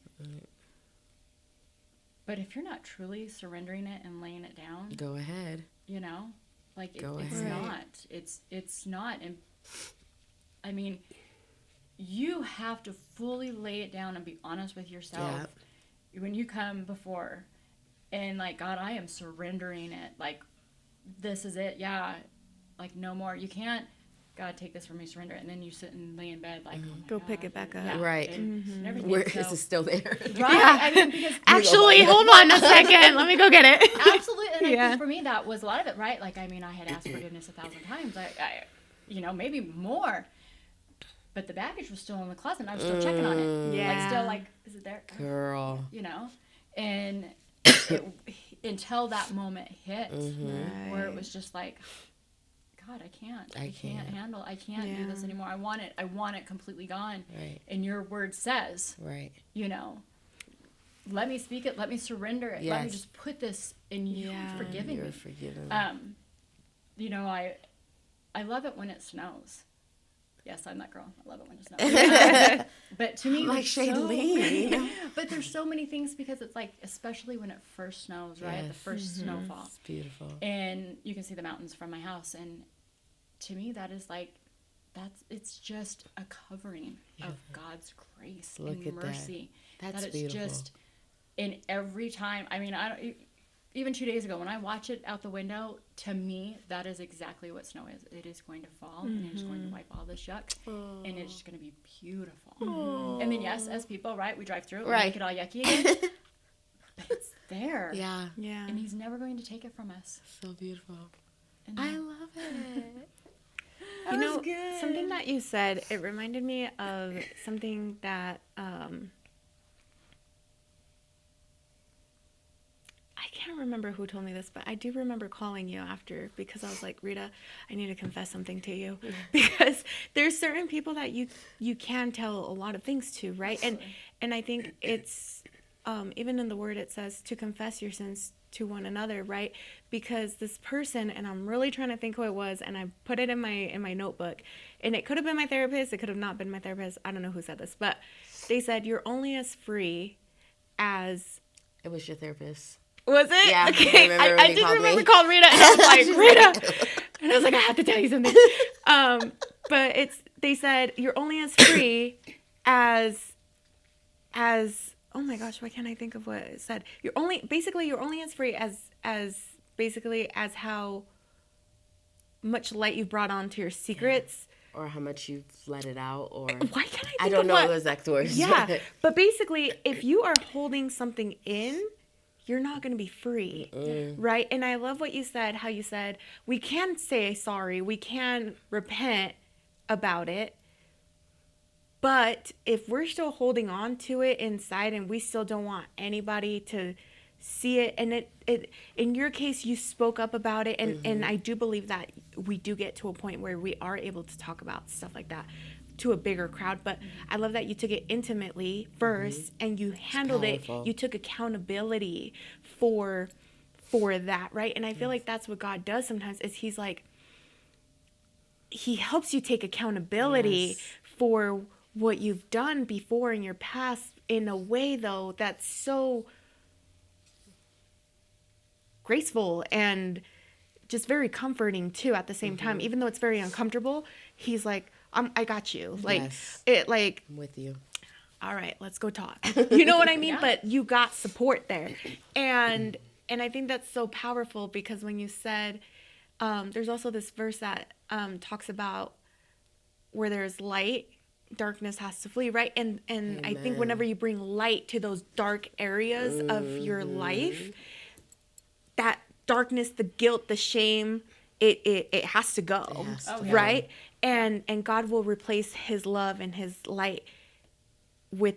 C: But if you're not truly surrendering it and laying it down,
A: Go ahead.
C: you know, like it's
A: ahead.
C: not. It's not. And I mean, you have to fully lay it down and be honest with yourself when you come before, and like, God, I am surrendering it. Like, this is it. Yeah. Like, no more. You can't, God, take this from me, surrender it. And then you sit and lay in bed like, oh my
B: Go
C: God.
B: pick it back up.
C: Yeah.
A: Right.
C: And everything.
A: Where
C: So-
A: is it still there?
C: Right. I mean, because
B: Actually, hold on a second. Let me go get it.
C: absolutely. And I
B: Yeah.
C: think for me, that was a lot of it, right? Like, I mean, I had asked forgiveness 1,000 times. I you know, maybe more. But the baggage was still in the closet, and I was still checking on it.
B: Yeah.
C: Like, still like, is it there?
A: Girl.
C: You know? And until that moment hit, where it was just like, God, I can't handle, I can't do this anymore. I want it completely gone.
A: Right.
C: And your word says,
A: Right.
C: you know, let me speak it, let me surrender it, let me
A: Yes.
C: just put this in you forgiving
A: You're
C: me.
A: forgiving me.
C: You know, I love it when it snows. Yes, I'm that girl. I love it when it snows. But to me,
A: Like
C: there's
A: Shailene.
C: but there's so many things, because it's like, especially when it first snows, right? The
A: Yes.
C: first snowfall.
A: It's beautiful.
C: And you can see the mountains from my house. And to me, that is like, it's just a covering of God's grace
A: Look
C: and
A: at that.
C: mercy.
A: That's
C: that it's
A: beautiful.
C: just, in every time, I mean, even 2 days ago, when I watch it out the window, to me, that is exactly what snow is. It is going to fall, and it's going to wipe all this yuck, and it's just going to be beautiful. And then, yes, as people, right, we drive through it, we
A: Right.
C: make it all yucky again, but it's there.
A: Yeah.
B: Yeah.
C: And he's never going to take it from us.
A: So beautiful.
C: And
A: I love it.
B: You know, something that you said, it reminded me of something that I can't remember who told me this, but I do remember calling you after, because I was like, Rita, I need to confess something to you. Because there's certain people that you can tell a lot of things to, right? And I think it's even in the word it says to confess your sins to one another, right? Because this person, and I'm really trying to think who it was, and I put it in my notebook, and it could have been my therapist, it could have not been my therapist. I don't know who said this, but they said you're only as free as.
A: It was your therapist.
B: Was it?
A: Yeah.
B: Okay. I did remember calling Rita, and I was like, Rita, and I was like, I have to tell you something. But they said you're only as free as oh my gosh, why can't I think of what it said? You're only as free as how much light you've brought onto your secrets.
A: Or how much you've let it out, or
B: why can't I think
A: I don't
B: of
A: know
B: what?
A: those exact words.
B: Yeah, but basically, if you are holding something in, you're not going to be free, right? And I love what you said, how you said, we can say sorry, we can repent about it, but if we're still holding on to it inside and we still don't want anybody to see it, and it in your case, you spoke up about it, and I do believe that we do get to a point where we are able to talk about stuff like that to a bigger crowd. But I love that you took it intimately first, and you handled it. You took accountability for that, right? And I feel like that's what God does sometimes, is he's like, he helps you take accountability for what you've done before in your past, in a way though that's so graceful and just very comforting too at the same time. Even though it's very uncomfortable, he's like, I got you. Like I'm
A: with you.
B: All right, let's go talk. You know what I mean? But you got support there. And I think that's so powerful, because when you said, there's also this verse that talks about where there's light, darkness has to flee, right? And I think whenever you bring light to those dark areas of your life, that darkness, the guilt, the shame, it has to go, right? And God will replace his love and his light with,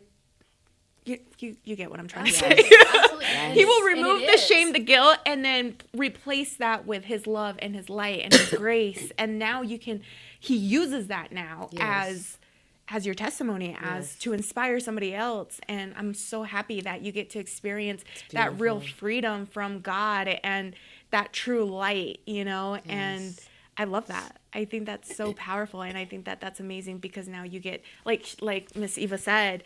B: you get what I'm trying to say.
C: Absolutely.
B: He will remove the shame, the guilt, and then replace that with his love and his light and his grace. And now he uses that now as your testimony, as to inspire somebody else. And I'm so happy that you get to experience that real freedom from God and that true light, and I love that. I think that's so powerful, and I think that that's amazing, because now you get, like Miss Eva said,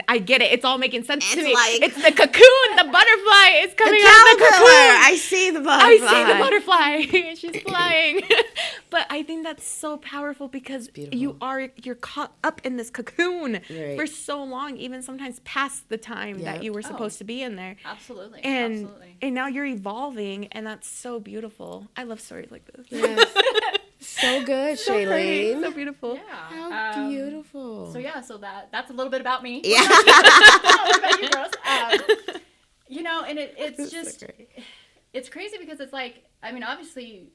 B: I get it. It's all making sense to me. It's the cocoon. The butterfly is coming out of the cocoon.
A: I see the butterfly.
B: She's flying. But I think that's so powerful, because you're caught up in this cocoon for so long, even sometimes past the time that you were supposed to be in there.
C: Absolutely.
B: And now you're evolving, and that's so beautiful. I love stories like this. Yes.
A: So good, Shalene.
B: So beautiful.
C: Yeah.
A: How beautiful.
C: So that's a little bit about me.
A: Yeah.
C: What about you, girls? And it's just,
A: so great.
C: It's crazy, because it's like, I mean, obviously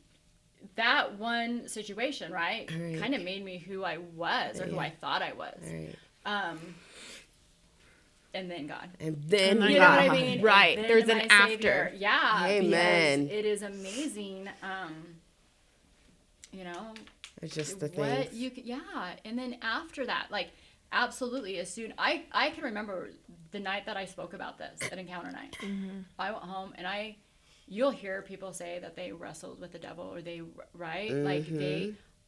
C: that one situation, right, kind of made me who I was, or who I thought I was.
A: Right.
C: And then God.
A: And then
C: you know what I mean?
B: Right. There's an after.
C: Savior. Yeah.
A: Amen.
C: It is amazing.
A: It's just the
C: what
A: thing.
C: you could, and then after that, like, absolutely, as soon I can remember the night that I spoke about this at Encounter Night. I went home, and you'll hear people say that they wrestled with the devil, or they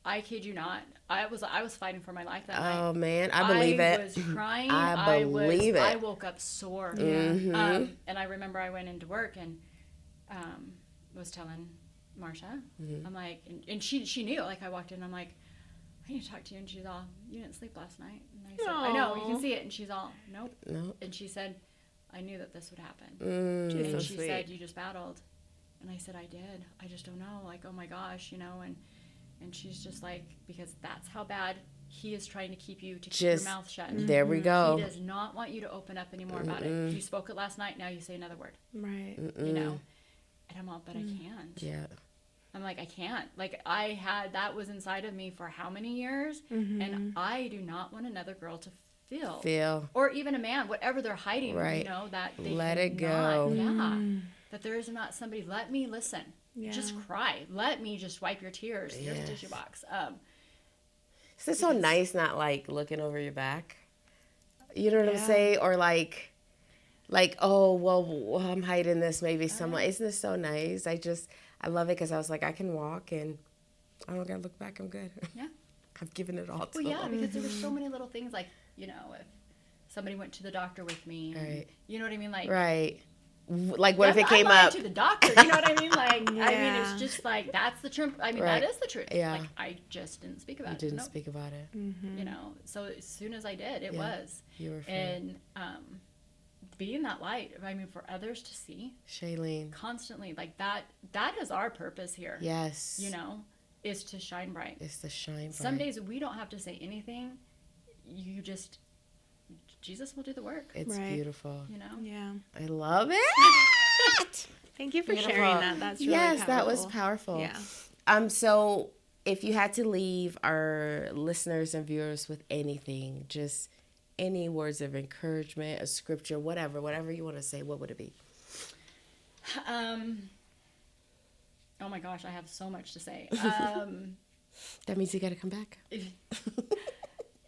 C: I kid you not, I was fighting for my life that night.
A: Oh man, I believe it.
C: I was crying.
A: I believe it.
C: I woke up sore. And I remember I went into work and was telling Marsha, I'm like, and she knew, like, I walked in, I'm like, I need to talk to you, and she's all, you didn't sleep last night, and I said, I know, you can see it, and she's all, nope, and she said, I knew that this would happen, and she said, you just battled, and I said, I did, I just don't know, like, oh my gosh, and she's just like, because that's how bad he is trying to keep you, to keep your mouth shut.
A: There we go.
C: He does not want you to open up anymore about it. You spoke it last night, now you say another word.
B: Right.
C: And I'm all, but I can't.
A: Yeah.
C: I'm like, I can't. Like, that was inside of me for how many years? And I do not want another girl to feel. Or even a man, whatever they're hiding, that they
A: let it
C: cannot.
A: go.
C: Yeah. That there is not somebody, let me listen. Yeah. Just cry. Let me just wipe your tears. Here's a tissue box.
A: Is it so nice not, like, looking over your back? You know what I'm saying? Or, like like, oh, well, I'm hiding this. Maybe someone, isn't this so nice? I love it because I was like, I can walk and I don't got to look back. I'm good.
C: Yeah.
A: I've given it all to
C: Well, yeah,
A: them.
C: because there were so many little things like, you know, if somebody went to the doctor with me, and,
A: Right.
C: you know what I mean? Like,
A: Right. Like, what if it
C: I'm
A: came
C: lying
A: up?
C: to the doctor, you know what I mean? Like, I mean,
B: Yeah.
C: it's just like, that's the truth. I mean,
A: Right.
C: that is the truth.
A: Yeah.
C: Like, I just didn't speak about
A: You
C: it.
A: didn't
C: Nope.
A: speak about it.
C: You know, so as soon as I did, it
A: Yeah.
C: was.
A: You were free.
C: And being that light, I mean, for others to see
A: Shalene.
C: constantly, like that is our purpose here.
A: Yes.
C: You know, is to shine bright.
A: It's the shine bright.
C: Some days we don't have to say anything. You just, Jesus will do the work.
A: It's
B: Right.
A: beautiful.
C: You know?
B: Yeah.
A: I love it.
B: Thank you for
A: Beautiful.
B: sharing that. That's really
A: yes,
B: powerful.
A: that was powerful.
B: Yeah.
A: So if you had to leave our listeners and viewers with anything, just any words of encouragement, a scripture, whatever you want to say, what would it be?
C: Oh my gosh, I have so much to say.
A: That means you got to come back.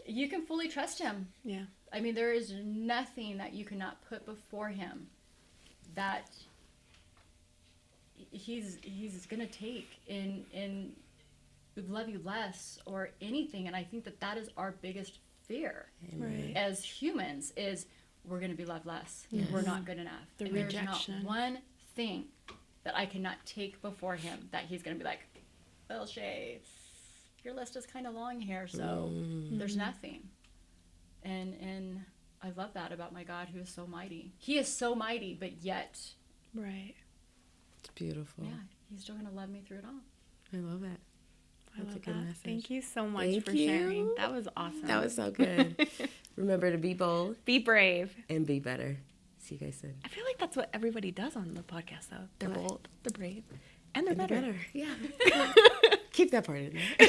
C: You can fully trust him.
B: Yeah.
C: I mean, there is nothing that you cannot put before him that he's gonna take in love you less or anything. And I think that is our biggest fear
B: Right.
C: as humans is we're gonna be loved less.
A: Yes.
C: We're not good enough.
B: The
C: and there's
B: rejection.
C: not one thing that I cannot take before him that he's gonna be like, well, Shay, your list is kind of long here, so there's nothing. And I love that about my God, who is so mighty. He is so mighty, but yet,
B: Right.
A: It's beautiful.
C: yeah, he's still going to love me through it all.
A: I love it.
B: I
A: That's a
B: love
A: good
B: that.
A: message.
B: Thank you so much
A: Thank
B: for
A: you.
B: sharing. That was awesome.
A: That was so good. Remember to be bold
B: Be brave.
A: and be better. See you guys soon.
B: I feel like that's what everybody does on the podcast, though. They're
A: What?
B: bold, they're brave, and they're
A: Be
B: better.
A: Yeah. Keep that part in there.